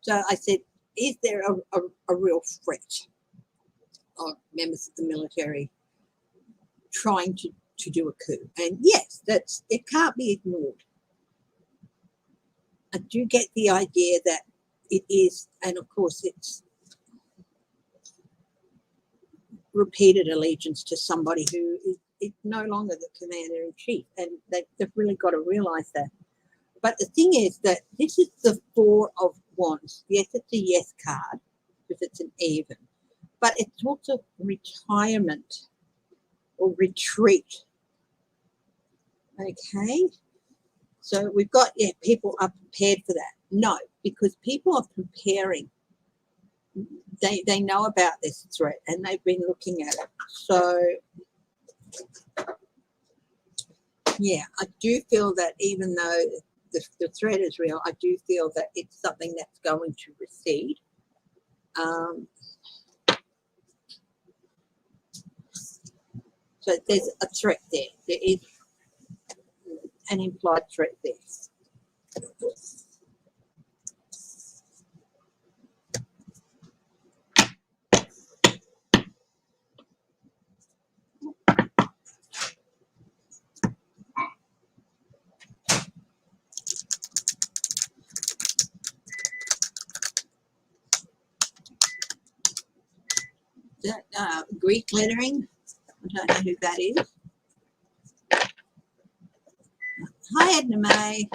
So I said, is there a real threat of members of the military trying to do a coup? And yes, it can't be ignored. I do get the idea that it is, and of course it's repeated allegiance to somebody who is no longer the commander-in-chief, and they've really got to realize that. But the thing is that this is the 4 of Wands. Yes, it's a yes card because it's an even, but it's also retirement or retreat. Okay, so we've got, people are prepared for that. No, because people are preparing. They know about this threat and they've been looking at it. So yeah, I do feel that even though the threat is real, I do feel that it's something that's going to recede. So there's a threat there. There is an implied threat there. That Greek lettering, I don't know who that is. Hi, Edna May.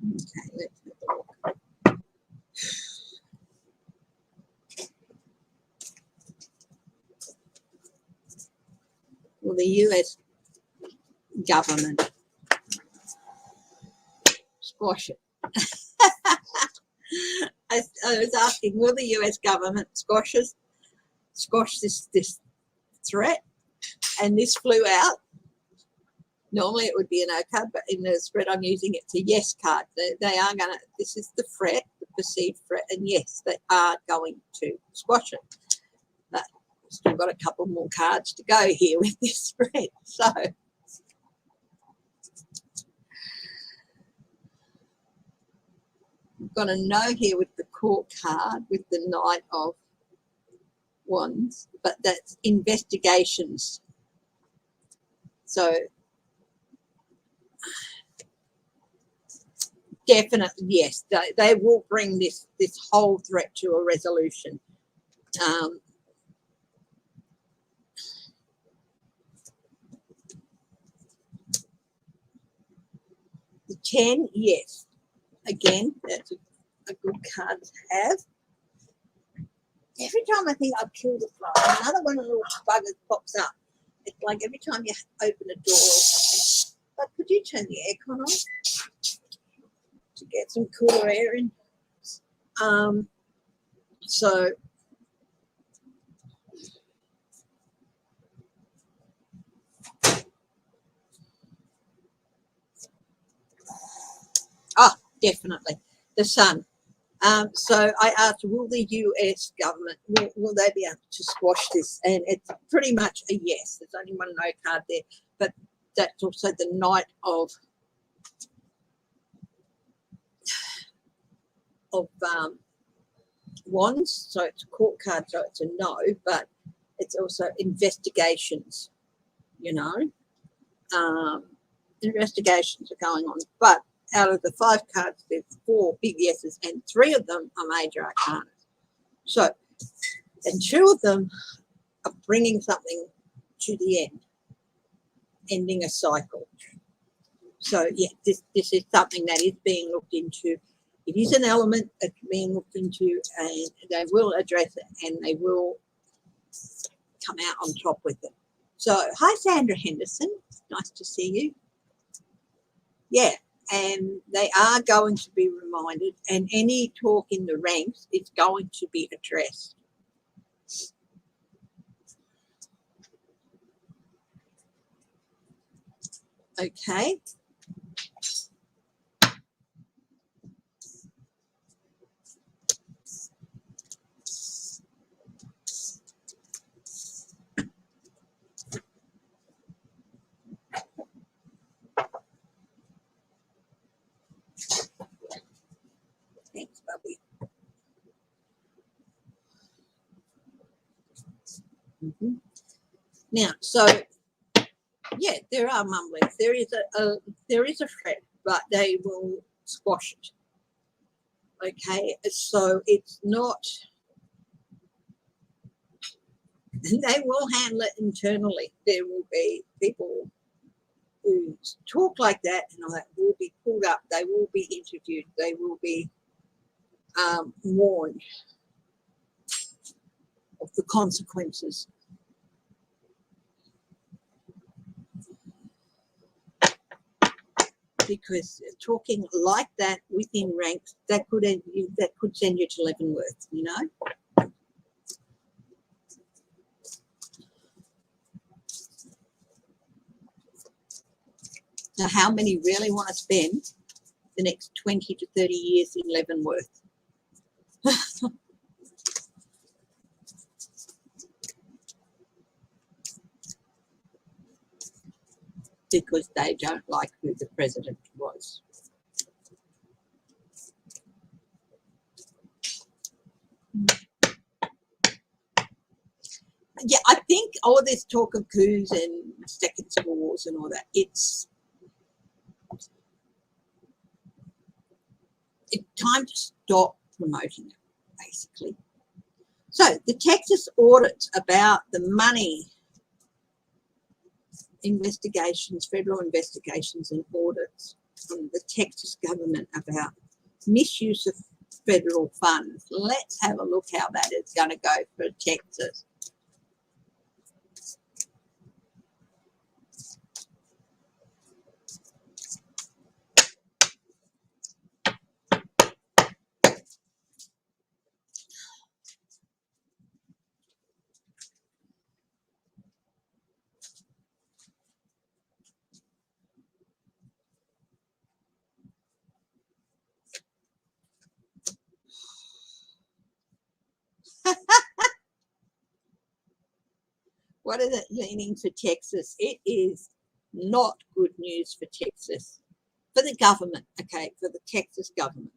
Okay, let's have a look. Well, the US government squash it. I was asking, will the US government squash this threat and this flew out, normally it would be a no card, but in the spread I'm using, it's a yes card. They are going to, this is the threat, the perceived threat, and yes, they are going to squash it. But we've still got a couple more cards to go here with this spread. So we've got a no here with the court card with the Knight of Wands, but that's investigations. So definitely, yes, they will bring this whole threat to a resolution. The 10, yes. Again, that's a good card to have. Every time I think I've killed a fly, another one of the little buggers pops up. It's like every time you open a door or something. But could you turn the aircon on to get some cooler air in? So definitely the sun. So I asked, will the US government, will they be able to squash this? And it's pretty much a yes. There's only one no card there, but that's also the Knight of Wands. So it's a court card, so it's a no, but it's also investigations, you know. Investigations are going on, but out of the 5 cards, there's 4 big yeses, and 3 of them are major arcana. So, and 2 of them are bringing something to the end, ending a cycle. So, yeah, this is something that is being looked into. It is an element that's being looked into, and they will address it, and they will come out on top with it. So, hi, Sandra Henderson. Nice to see you. Yeah. And they are going to be reminded, and any talk in the ranks is going to be addressed. Okay. Thanks, Bubby. Now, so yeah, there are mumblings. There is a threat, but they will squash it. Okay, so it's not. They will handle it internally. There will be people who talk like that, and all that will be pulled up. They will be interviewed. They will be warned of the consequences. Because talking like that within ranks, that could send you to Leavenworth, you know. Now, how many really want to spend the next 20 to 30 years in Leavenworth? Because they don't like who the president was. Yeah, I think all this talk of coups and second civil wars and all that, it's time to stop promoting it, basically. So the Texas audit about the money investigations, federal investigations and audits from the Texas government about misuse of federal funds. Let's have a look how that is going to go for Texas. What is it meaning for Texas? It is not good news for Texas, for the government, okay, for the Texas government,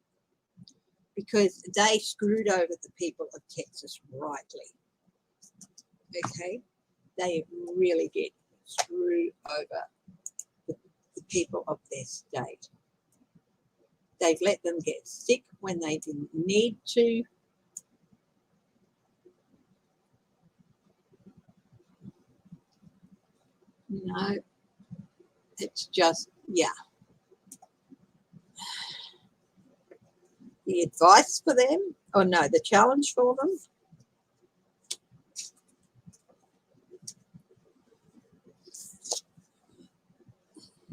because they screwed over the people of Texas rightly, okay? They really did screw over the people of their state. They've let them get sick when they didn't need to. You know, it's just, yeah. The advice for them, or no, the challenge for them,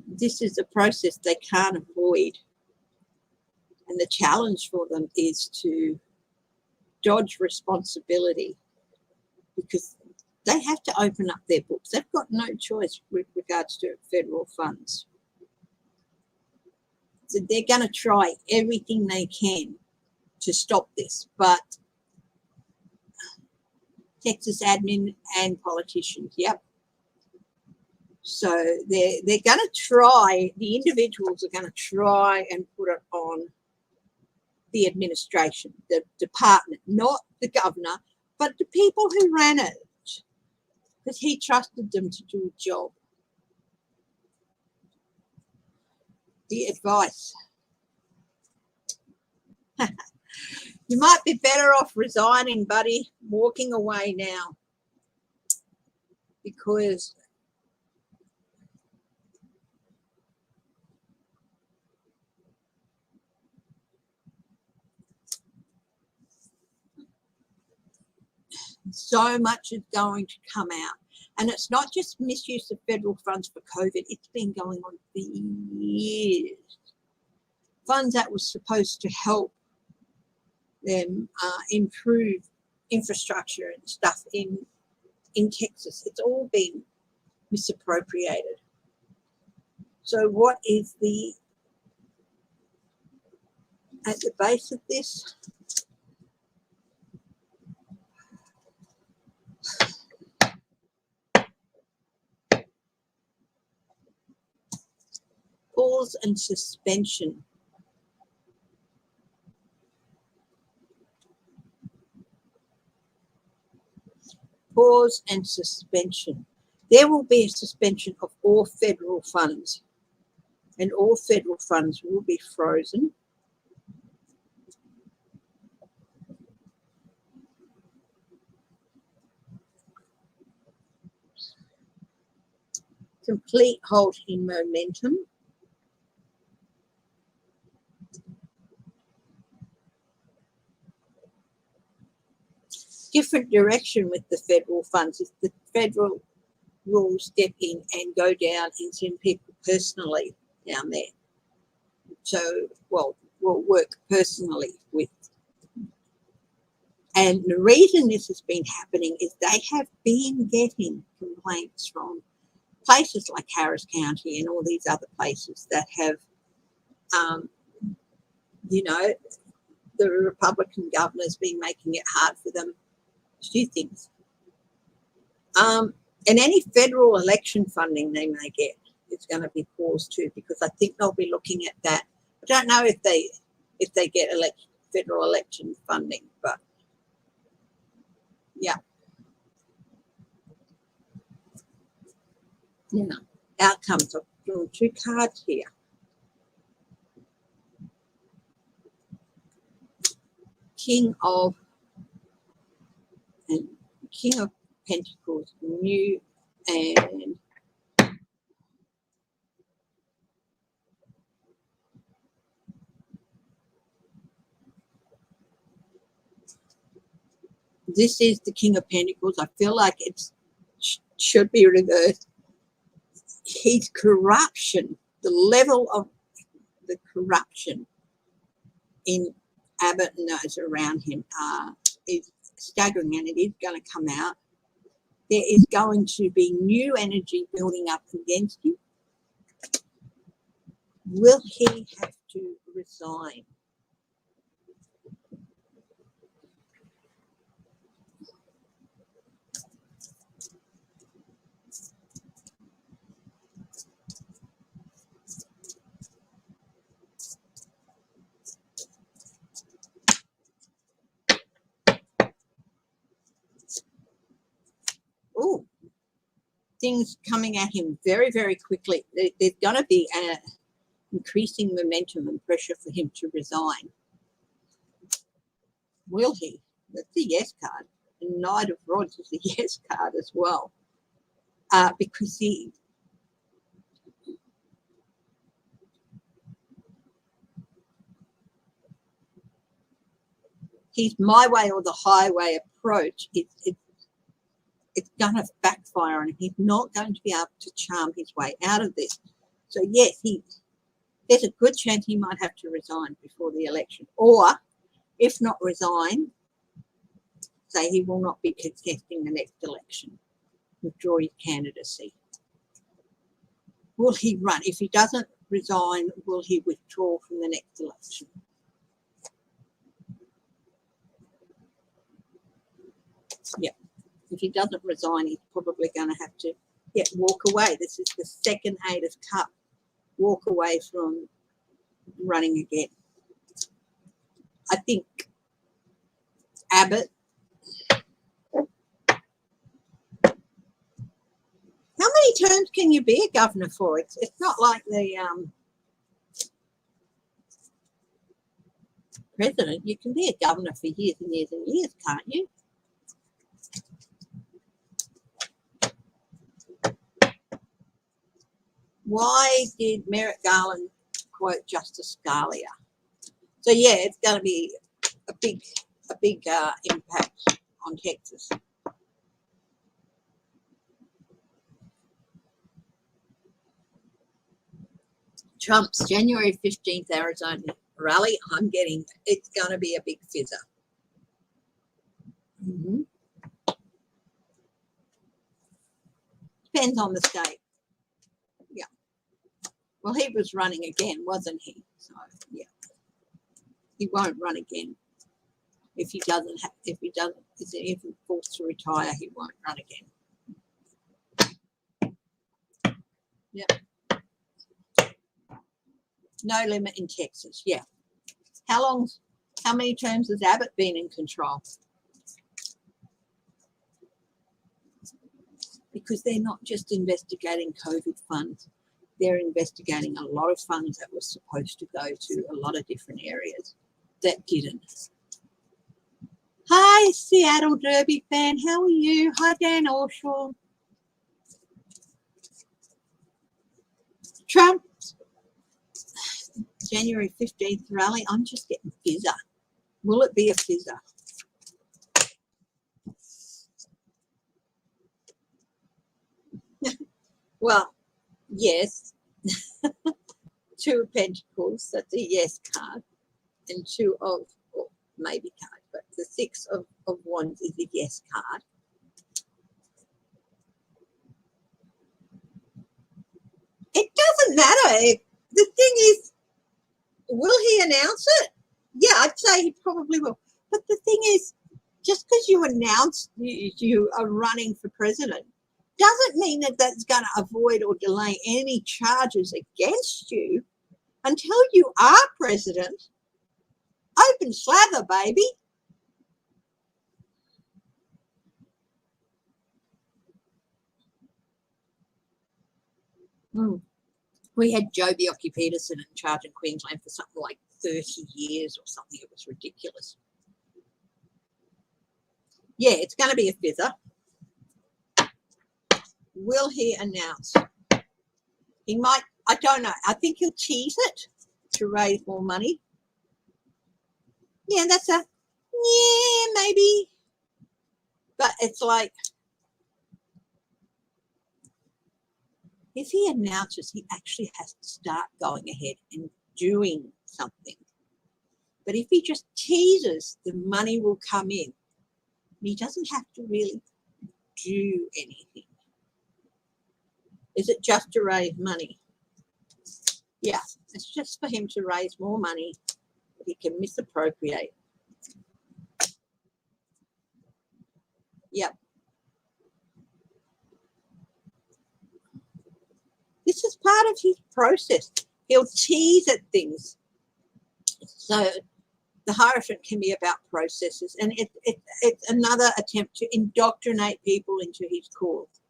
this is a process they can't avoid. And the challenge for them is to dodge responsibility, because they have to open up their books. They've got no choice with regards to federal funds. So they're going to try everything they can to stop this, but Texas admin and politicians, yep. So they're going to try, the individuals are going to try and put it on the administration, the department, not the governor, but the people who ran it, because he trusted them to do a job. The advice. You might be better off resigning, buddy, walking away now, because so much is going to come out. And it's not just misuse of federal funds for COVID. It's been going on for years. Funds that was supposed to help them improve infrastructure and stuff in Texas. It's all been misappropriated. So what is at the base of this? Pause and suspension. Pause and suspension. There will be a suspension of all federal funds, and all federal funds will be frozen. Complete halt in momentum. Different direction with the federal funds. If the federal will step in and go down and send people personally down there. So, well, we'll work personally with. And the reason this has been happening is they have been getting complaints from places like Harris County and all these other places that have, you know, the Republican governor's been making it hard for them to do things. And any federal election funding they may get is going to be paused too, because I think they'll be looking at that. I don't know if they get federal election funding, but yeah. You know, outcomes. I've drawn 2 cards here. King of Pentacles, new, and this is the King of Pentacles. I feel like it should be reversed. His corruption, the level of the corruption in Abbott and those around him is staggering, and it is going to come out. There is going to be new energy building up against him. Will he have to resign? things coming at him very, very quickly. There's going to be increasing momentum and pressure for him to resign. Will he? That's the yes card. And Knight of Rods is the yes card as well. Because he's my way or the highway approach. It's going to backfire on him. He's not going to be able to charm his way out of this. So, yes, there's a good chance he might have to resign before the election. Or, if not resign, say he will not be contesting the next election, withdraw his candidacy. Will he run? If he doesn't resign, will he withdraw from the next election? Yeah. If he doesn't resign, he's probably going to have to walk away. This is the second Eight of Cups. Walk away from running again. I think Abbott. How many terms can you be a governor for? It's not like the president. You can be a governor for years and years and years, can't you? Why did Merrick Garland quote Justice Scalia? So yeah, it's going to be a big impact on Texas. Trump's January 15th Arizona rally. I'm getting it's going to be a big fizzer. Depends on the state. Yeah. Well, he was running again, wasn't he? So yeah, he won't run again. If he isn't forced to retire, he won't run again. Yep. No limit in Texas. Yeah. How many terms has Abbott been in control? Because they're not just investigating COVID funds. They're investigating a lot of funds that were supposed to go to a lot of different areas that didn't. Hi, Seattle Derby fan. How are you? Hi, Dan Orshaw. Trump's January 15th rally. I'm just getting fizzer. Will it be a fizzer? Well, yes. Two of Pentacles, that's a yes card, and two of, or maybe card, but the Six of Wands is a yes card. It doesn't matter. The thing is, will he announce it? Yeah, I'd say he probably will. But the thing is, just because you announce you are running for president doesn't mean that that's going to avoid or delay any charges against you until you are president. Open slather, baby. We had Joe Bjelke-Peterson in charge in Queensland for something like 30 years or something. It was ridiculous. Yeah, it's going to be a fizzer. Will he announce? He might, I don't know. I think he'll tease it to raise more money. Yeah, that's yeah, maybe. But it's like, if he announces, he actually has to start going ahead and doing something. But if he just teases, the money will come in. He doesn't have to really do anything. Is it just to raise money? Yeah, it's just for him to raise more money that he can misappropriate. Yep. This is part of his process. He'll tease at things. So the Hierophant can be about processes, and it's another attempt to indoctrinate people into his cause.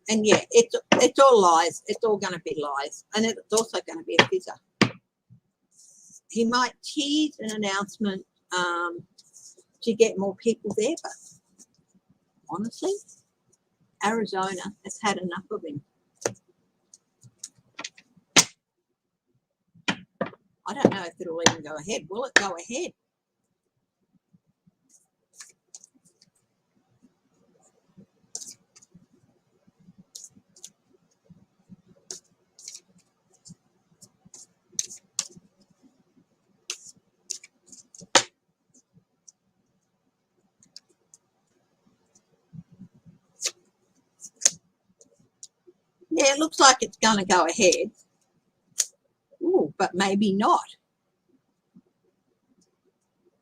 And yeah, it's all lies. It's all going to be lies, and it's also going to be a fizzer. He might tease an announcement to get more people there, but honestly, Arizona has had enough of him. I don't know if it'll even go ahead. Will it go ahead? Yeah, it looks like it's going to go ahead. Ooh, but maybe not.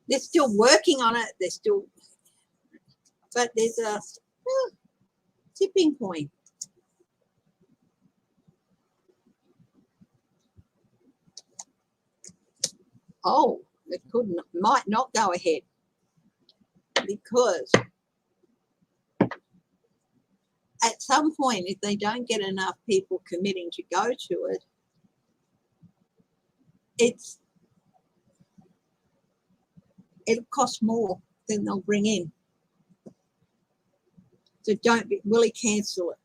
They're still working on it. They're still, but there's a tipping point. Oh, it might not go ahead because at some point, if they don't get enough people committing to go to it, it'll cost more than they'll bring in. So will he cancel it?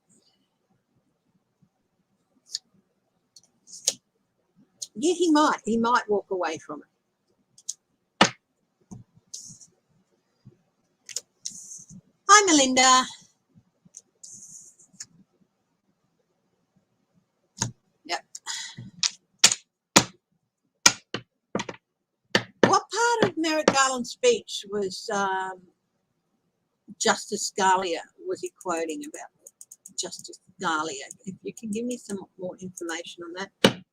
Yeah, he might. He might walk away from it. Hi, Melinda. Yep. What part of Merrick Garland's speech was Justice Scalia, was he quoting about Justice Scalia? If you can give me some more information on that.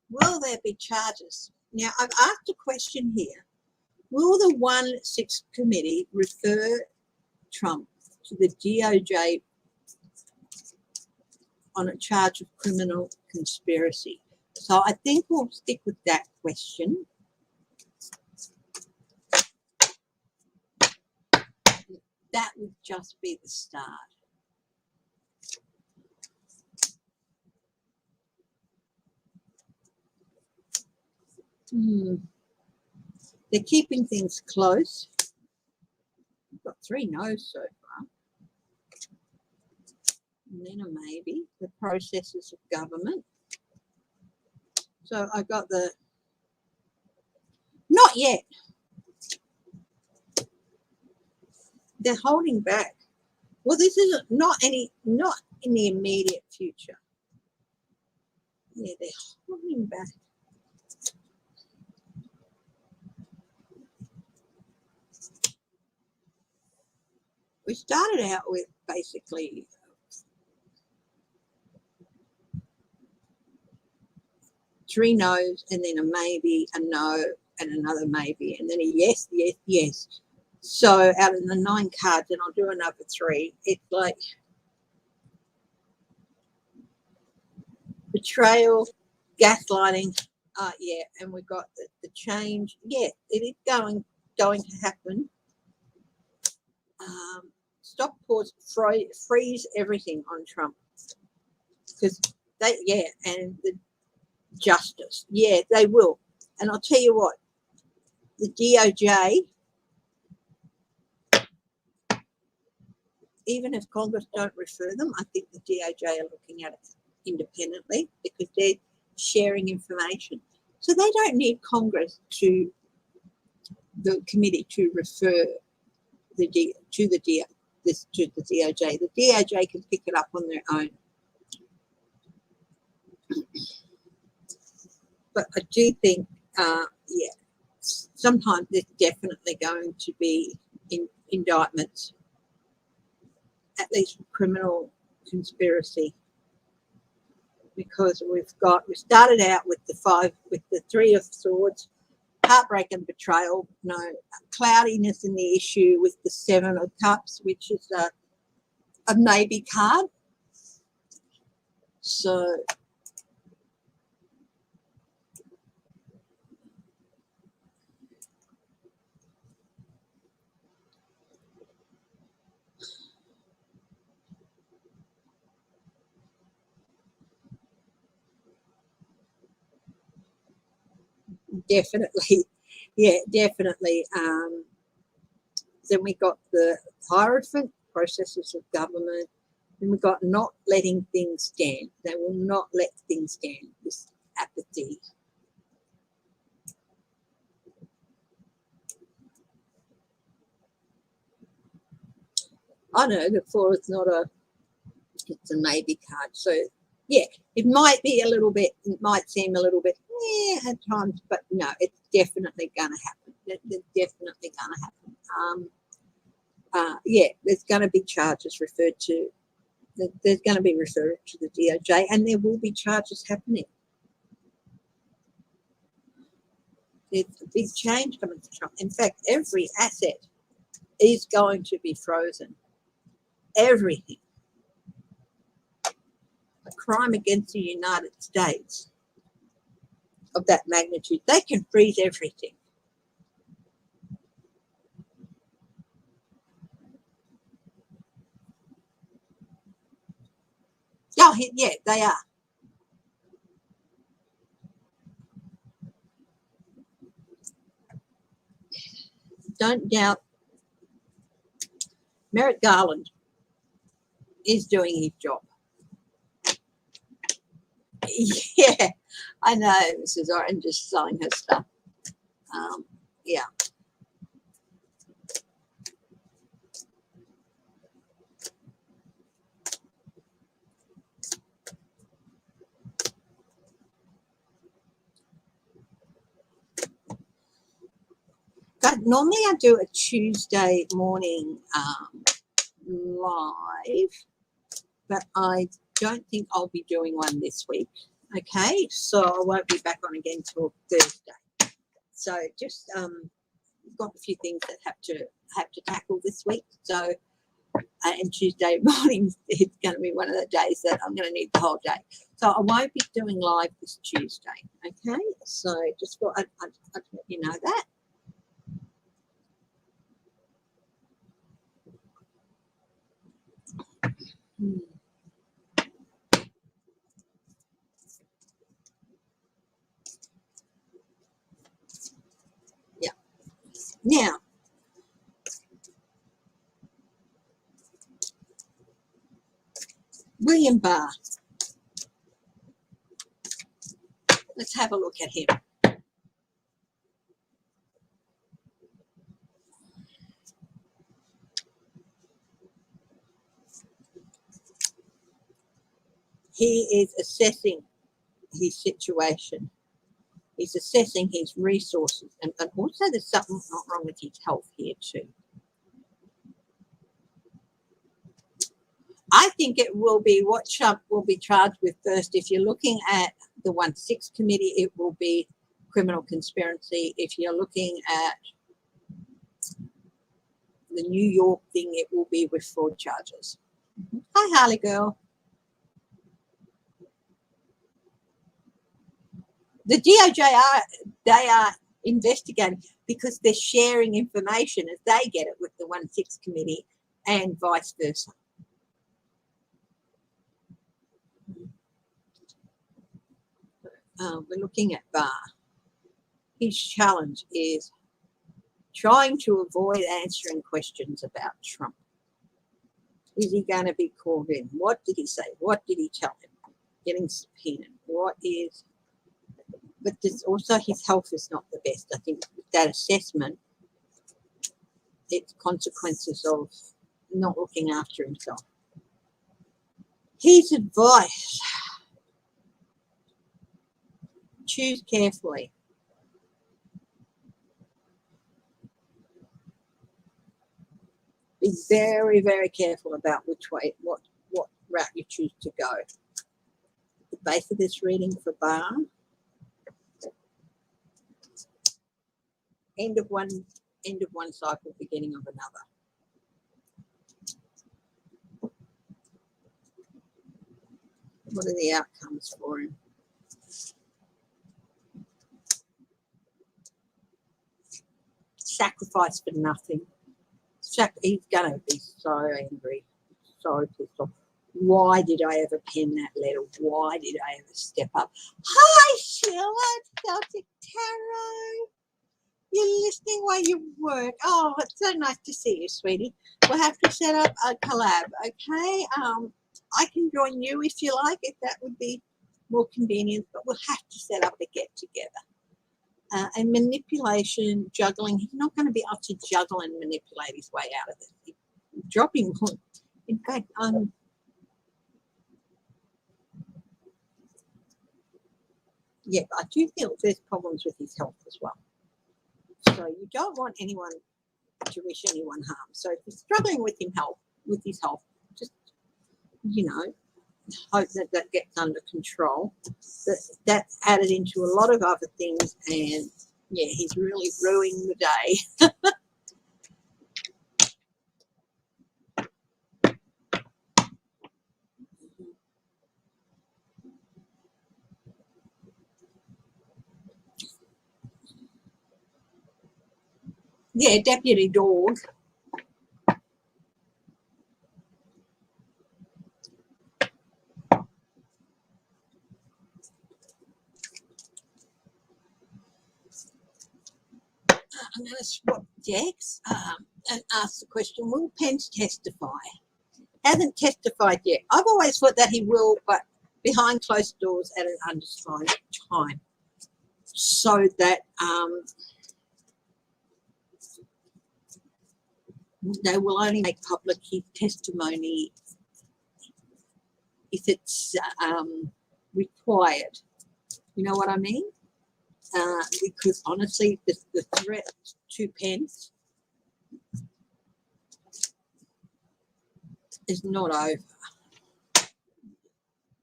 Will there be charges? Now, I've asked a question here. Will the 1-6 committee refer Trump to the DOJ on a charge of criminal conspiracy? So I think we'll stick with that question. That would just be the start. They're keeping things close. We've got 3 no's so far. And then a maybe, the processes of government. So I got the not yet. They're holding back. Well, this is not in the immediate future. Yeah, they're holding back. We started out with basically 3 no's and then a maybe, a no, and another maybe, and then a yes, yes, yes. So out of the 9 cards, and I'll do another 3, it's like betrayal, gaslighting, yeah, and we got the change. Yeah, it is going to happen. Stop, pause, freeze everything on Trump, because and the justice, yeah, they will. And I'll tell you what, the DOJ, even if Congress don't refer them, I think the DOJ are looking at it independently because they're sharing information. So they don't need Congress to the committee to refer to the DOJ. The DOJ can pick it up on their own. But I do think, sometimes there's definitely going to be indictments, at least for criminal conspiracy, because we started out with the 3 of Swords, heartbreak and betrayal, no cloudiness in the issue with the 7 of Cups, which is a maybe card. So definitely. Yeah, definitely. Then we got the hierophant processes of government. Then we got not letting things stand. They will not let things stand. This apathy. I know the 4 is not a, it's a maybe card. So yeah, it might be a little bit, it might seem a little bit, yeah, at times, but no, it's definitely going to happen. It's definitely going to happen. Yeah, there's going to be charges referred to. There's going to be referred to the DOJ, and there will be charges happening. There's a big change coming to Trump. In fact, every asset is going to be frozen. Everything. A crime against the United States of that magnitude, they can freeze everything. Oh, yeah, they are. Don't doubt Merrick Garland is doing his job. Yeah, I know Mrs. Orange is selling her stuff. Yeah. But normally I do a Tuesday morning live, but I don't think I'll be doing one this week. Okay, so I won't be back on again till Thursday. So just got a few things that have to tackle this week. So and Tuesday mornings it's going to be one of the days that I'm going to need the whole day. So I won't be doing live this Tuesday. Okay, so just for I'd let you know that. Yeah. Now, William Barr. Let's have a look at him. He is assessing his situation. He's assessing his resources. And also there's something not wrong with his health here too. I think it will be what Trump will be charged with first. If you're looking at the 1-6 committee, it will be criminal conspiracy. If you're looking at the New York thing, it will be with fraud charges. Hi, Harley girl. The DOJ they are investigating because they're sharing information as they get it with the 1-6 committee and vice versa. We're looking at Barr. His challenge is trying to avoid answering questions about Trump. Is he going to be called in? What did he say? What did he tell him? Getting subpoenaed. What is... But this also his health is not the best. I think with that assessment, it's consequences of not looking after himself. His advice, choose carefully. Be very, very careful about which way, what route you choose to go. The base of this reading for Barr. End of one cycle, beginning of another. What are the outcomes for him? Sacrifice for nothing. He's going to be so angry, so pissed off. Why did I ever pen that letter? Why did I ever step up? Hi, Sheila, Celtic Caro. You're listening while you work. Oh, it's so nice to see you, sweetie. We'll have to set up a collab, okay? I can join you if you like, if that would be more convenient, but we'll have to set up a get-together. And manipulation, juggling, he's not going to be able to juggle and manipulate his way out of it. Dropping, in fact, yeah, I do feel there's problems with his health as well. So you don't want anyone to wish anyone harm. So if you're struggling with his health, just, hope that gets under control. That's added into a lot of other things, and yeah, he's really ruining the day. Yeah, Deputy Dog. I'm going to swap decks and ask the question, will Pence testify? Hasn't testified yet. I've always thought that he will, but behind closed doors at an undefined time, so that they will only make public his testimony if it's required. You know what I mean? Because honestly, the threat to Pence is not over.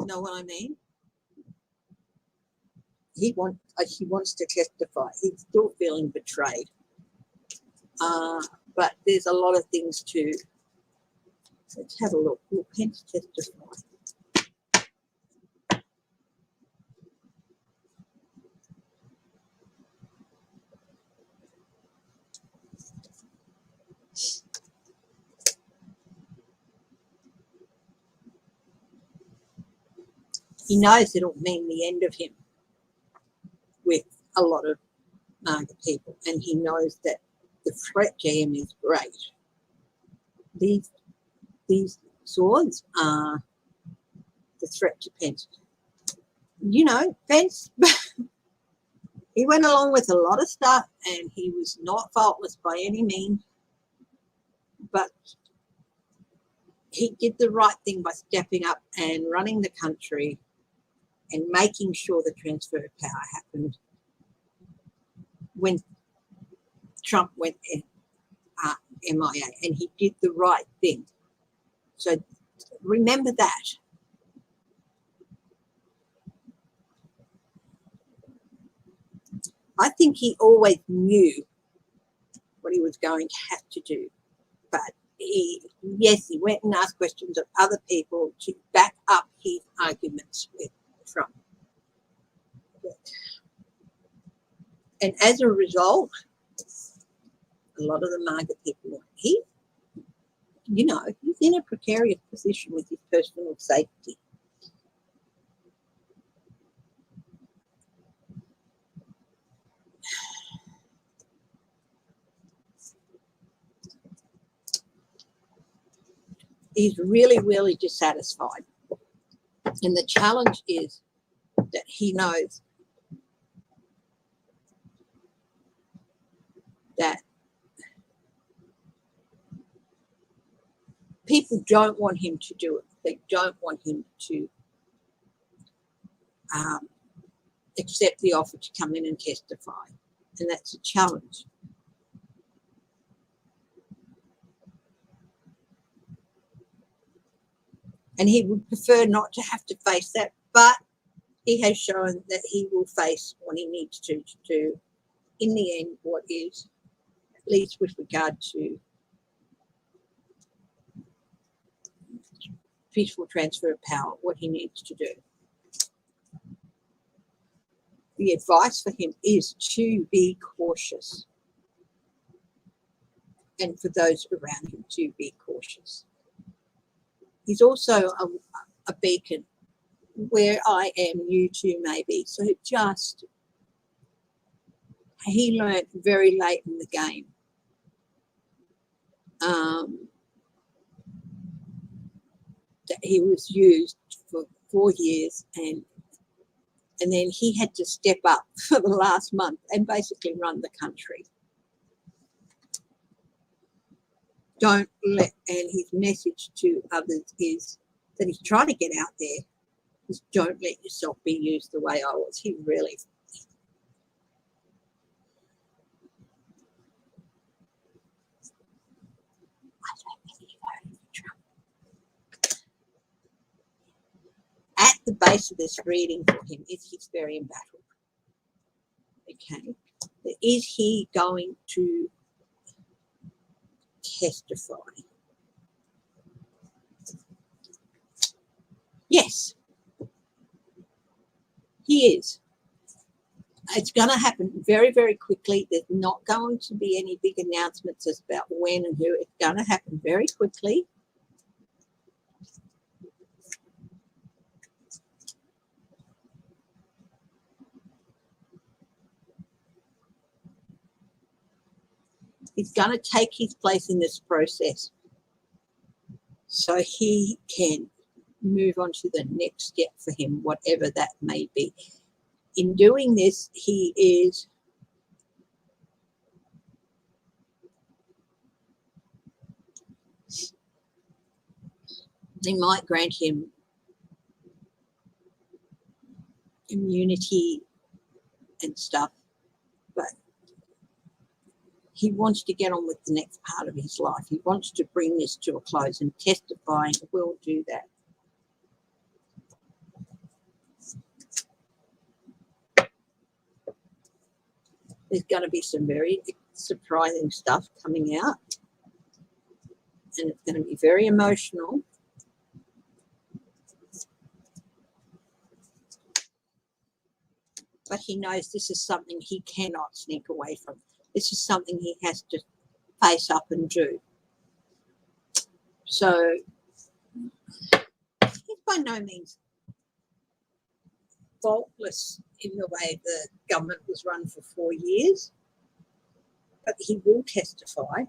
You know what I mean? He wants to testify. He's still feeling betrayed. But there's a lot of things to. Let's have a look. Will Pence testify? He knows it'll mean the end of him with a lot of MAGA people, and he knows that the threat to him is great. These swords are the threat to Pence. Pence, he went along with a lot of stuff, and he was not faultless by any means, but he did the right thing by stepping up and running the country and making sure the transfer of power happened when Trump went MIA, and he did the right thing. So remember that. I think he always knew what he was going to have to do, but he went and asked questions of other people to back up his arguments with Trump. And as a result, a lot of the MAGA people, he's in a precarious position with his personal safety. He's really, really dissatisfied. And the challenge is that he knows that people don't want him to do it. They don't want him to accept the offer to come in and testify. And that's a challenge. And he would prefer not to have to face that, but he has shown that he will face what he needs to do in the end, what is, at least with regard to peaceful transfer of power, what he needs to do. The advice for him is to be cautious, and for those around him to be cautious. He's also a beacon where I am, you too may be. So just he learned very late in the game that he was used for 4 years, and then he had to step up for the last month and basically run the country. Don't let, and his message to others is that he's trying to get out there, is don't let yourself be used the way I was. He really. I don't think he voted for Trump. At the base of this reading for him is he's very embattled. Okay. Is he going to testify? Yes, he is. It's going to happen very, very quickly. There's not going to be any big announcements about when and who. It's going to happen very quickly. He's going to take his place in this process so he can move on to the next step for him, whatever that may be. In doing this, they might grant him immunity and stuff, but he wants to get on with the next part of his life. He wants to bring this to a close, and testifying will do that. There's going to be some very surprising stuff coming out, and it's going to be very emotional. But he knows this is something he cannot sneak away from. This is something he has to face up and do. So he's by no means faultless in the way the government was run for 4 years, but he will testify.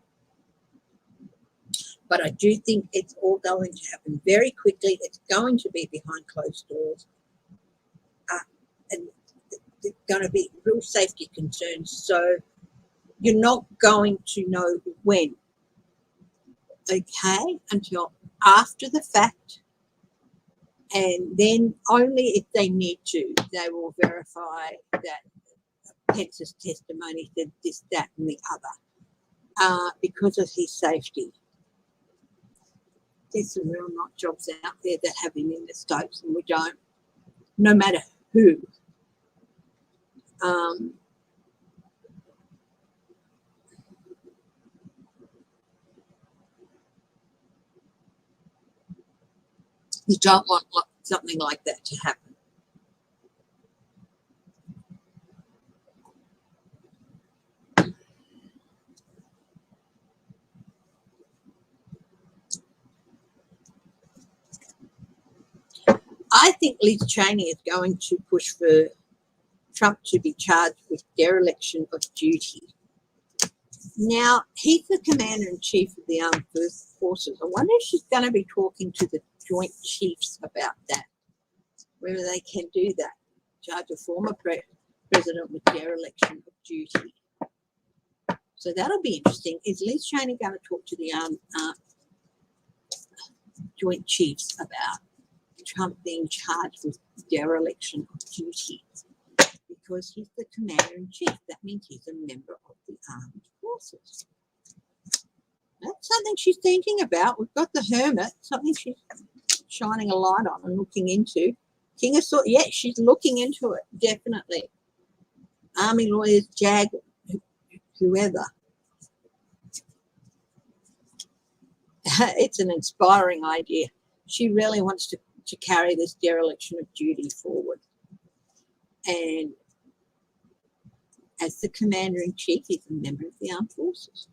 But I do think it's all going to happen very quickly. It's going to be behind closed doors. And there's going to be real safety concerns. So you're not going to know when, okay, until after the fact. And then only if they need to, they will verify that Pence's testimony said this, that, and the other, because of his safety. There's some real nut jobs out there that have him in the Stokes, and we don't, no matter who. You don't want something like that to happen. I think Liz Cheney is going to push for Trump to be charged with dereliction of duty. Now, he's the commander-in-chief of the armed forces. I wonder if she's going to be talking to the Joint Chiefs about that, whether they can do that, charge a former president with dereliction of duty. So that'll be interesting. Is Liz Cheney going to talk to the Joint Chiefs about Trump being charged with dereliction of duty? Because he's the commander-in-chief. That means he's a member of the armed forces. That's something she's thinking about. We've got the hermit, something she's shining a light on and looking into. King of Swords, yeah, she's looking into it, definitely. Army lawyers, JAG, whoever. It's an inspiring idea. She really wants to carry this dereliction of duty forward. And as the commander-in-chief, he's a member of the armed forces.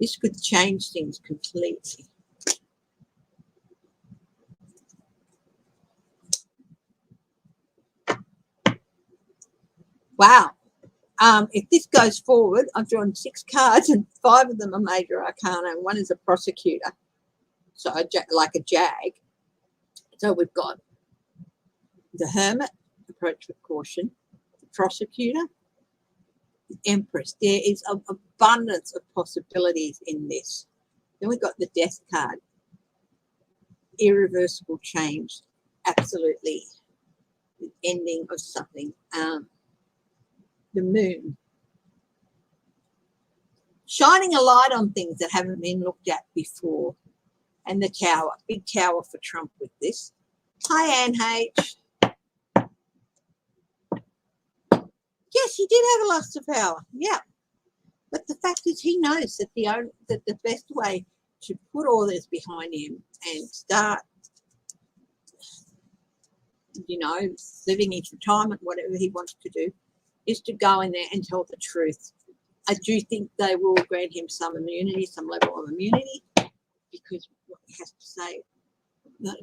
This could change things completely. Wow. If this goes forward, I've drawn 6 cards and 5 of them are major arcana and 1 is a prosecutor. So like a jag. So we've got the Hermit, approach with caution, the prosecutor, the Empress. There is an abundance of possibilities in this. Then we've got the Death card, irreversible change, absolutely the ending of something. The Moon, shining a light on things that haven't been looked at before. And the Tower, big tower for Trump with this. Hi, Anne H. Yes, he did have a lust of power. Yeah. But the fact is he knows that the best way to put all this behind him and start, you know, living his retirement, whatever he wants to do, is to go in there and tell the truth. I do think they will grant him some immunity, some level of immunity, because what he has to say that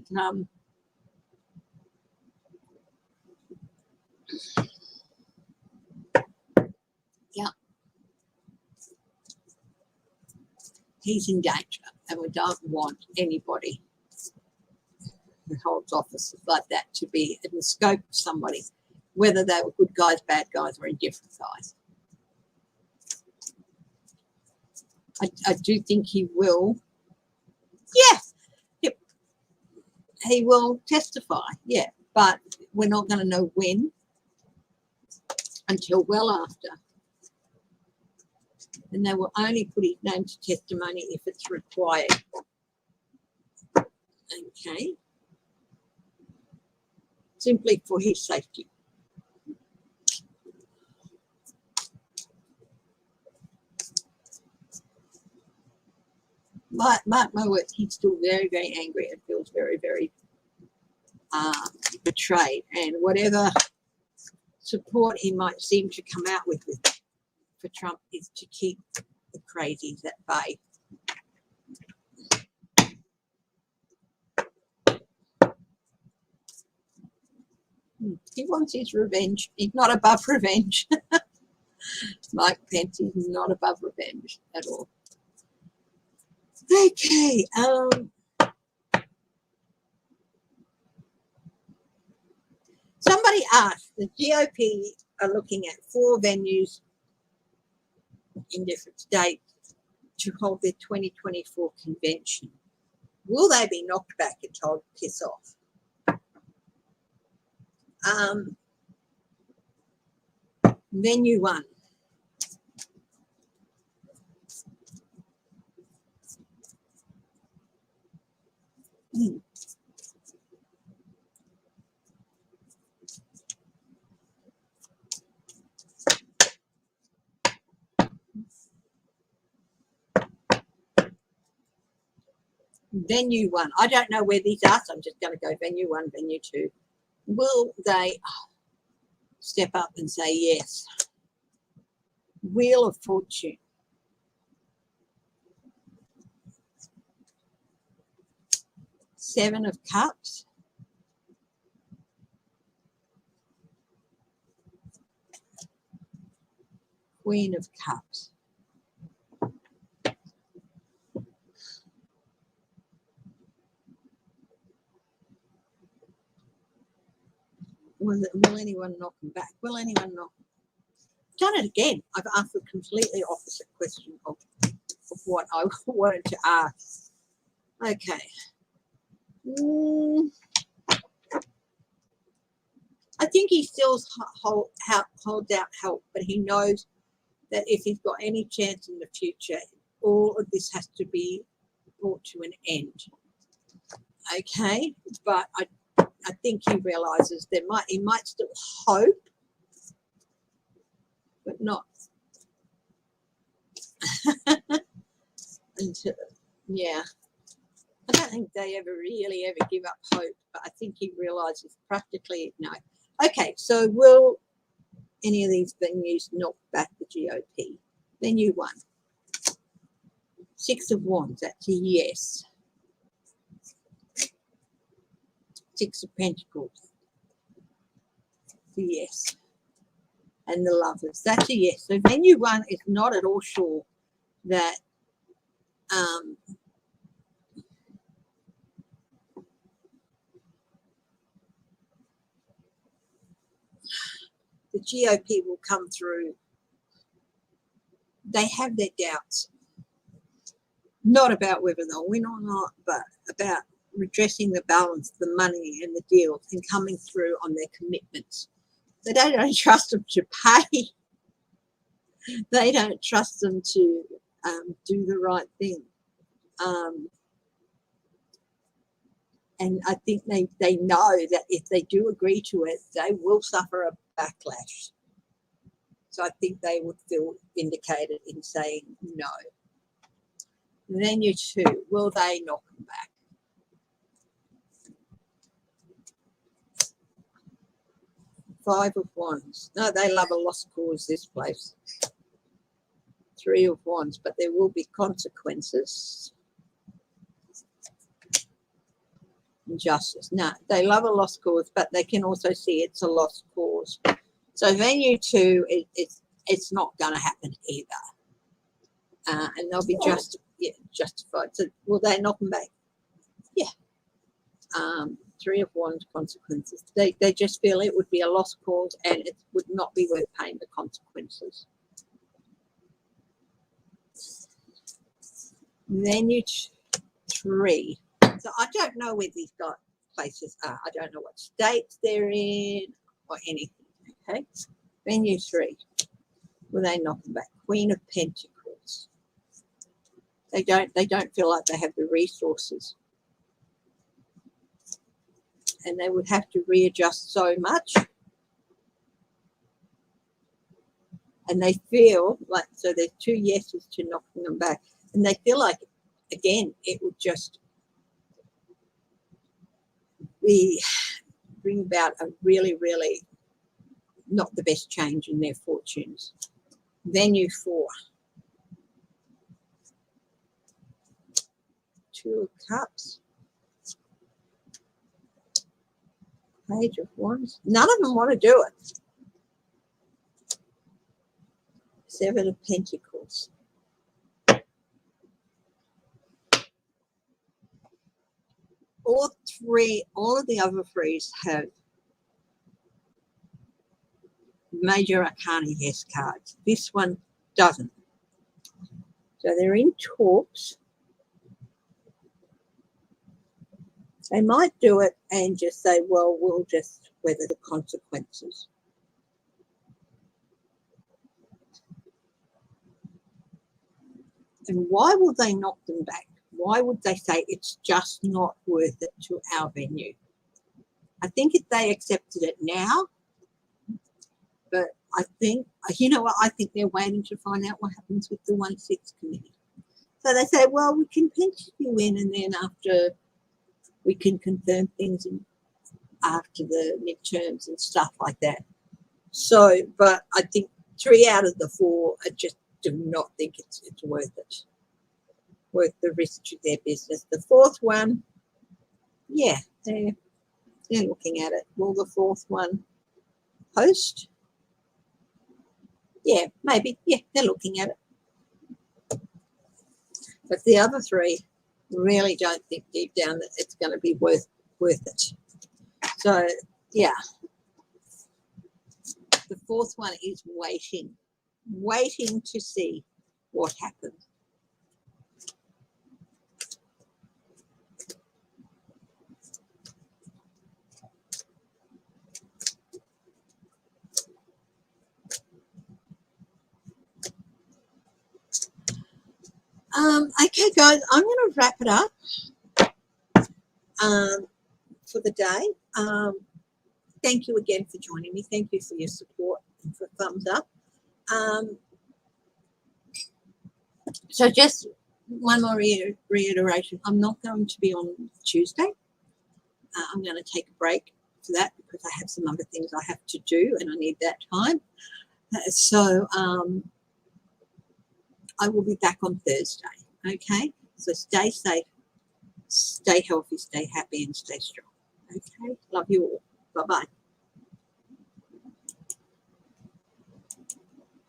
yeah, he's in danger, and we don't want anybody who holds offices like that to be in the scope of somebody, whether they were good guys, bad guys, or indifferent guys. I do think he will. Yes, he will testify. Yeah, but we're not going to know when until well after. And they will only put his name to testimony if it's required. Okay. Simply for his safety. Mark my words, he's still very, very angry and feels very, very betrayed. And whatever support he might seem to come out with for Trump is to keep the crazies at bay. He wants his revenge. He's not above revenge. Mike Pence is not above revenge at all. Okay. Somebody asked, the GOP are looking at 4 venues in different states to hold their 2024 convention. Will they be knocked back and told to piss off? Venue 1. Venue 1. I don't know where these are, so I'm just going to go venue 1, venue 2. Will they step up and say yes? Wheel of Fortune. Seven of Cups. Queen of Cups. Will anyone knock them back? Will anyone knock? Done it again. I've asked a completely opposite question of what I wanted to ask. Okay. I think he still holds out hope, but he knows that if he's got any chance in the future, all of this has to be brought to an end. Okay, but I think he realizes he might still hope, but not until, yeah. I don't think they ever give up hope, but I think he realizes practically no. Okay, so will any of these venues knock back the GOP? Venue 1. 6 of Wands, that's a yes. 6 of Pentacles, yes. and the Lovers. That's a yes. So venue 1 is not at all sure that the GOP will come through. They have their doubts, not about whether they'll win or not, but about redressing the balance, the money and the deals, and coming through on their commitments. They don't trust them to pay. They don't trust them to do the right thing. And I think they know that if they do agree to it, they will suffer a backlash. So I think they would feel vindicated in saying no. Venue 2, will they knock them back? Five of Wands. No, they love a lost cause, this place. Three of Wands, but there will be consequences. Justice. No, they love a lost cause, but they can also see it's a lost cause. So venue 2, it's not going to happen either. And they'll be justified. So will they knock them back? Yeah. Three of Wands, consequences. They just feel it would be a lost cause and it would not be worth paying the consequences. Venue 3. So I don't know where these places are. I don't know what states they're in or anything. Okay. Venue 3. Will they knock them back? Queen of Pentacles. They don't feel like they have the resources. And they would have to readjust so much. And they feel like, so there's 2 yeses to knocking them back. And they feel like, again, it would just bring about a really, really not the best change in their fortunes. Venue 4. 2 of Cups. Page of Wands. None of them want to do it. 7 of Pentacles. All of the other 3s have major arcana yes cards. This one doesn't. So they're in talks. They might do it and just say, well, we'll just weather the consequences. And why will they knock them back? Why would they say it's just not worth it to our venue? I think if they accepted it now, but I think, you know what, I think they're waiting to find out what happens with the 1-6 committee. So they say, well, we can pinch you in and then after we can confirm things after the midterms and stuff like that. So, but I think 3 out of the 4 I just do not think it's worth it. Worth the risk to their business. The 4th one, yeah, they're looking at it. Will the 4th one host? Yeah, maybe. Yeah, they're looking at it. But the other 3 really don't think deep down that it's going to be worth it. So, yeah. The 4th one is waiting to see what happens. Okay, guys, I'm going to wrap it up for the day. Thank you again for joining me. Thank you for your support and for thumbs up. So just one more reiteration. I'm not going to be on Tuesday. I'm going to take a break for that because I have some other things I have to do and I need that time. So I will be back on Thursday. Okay, so stay safe, stay healthy, stay happy, and stay strong. Okay, love you all. Bye-bye.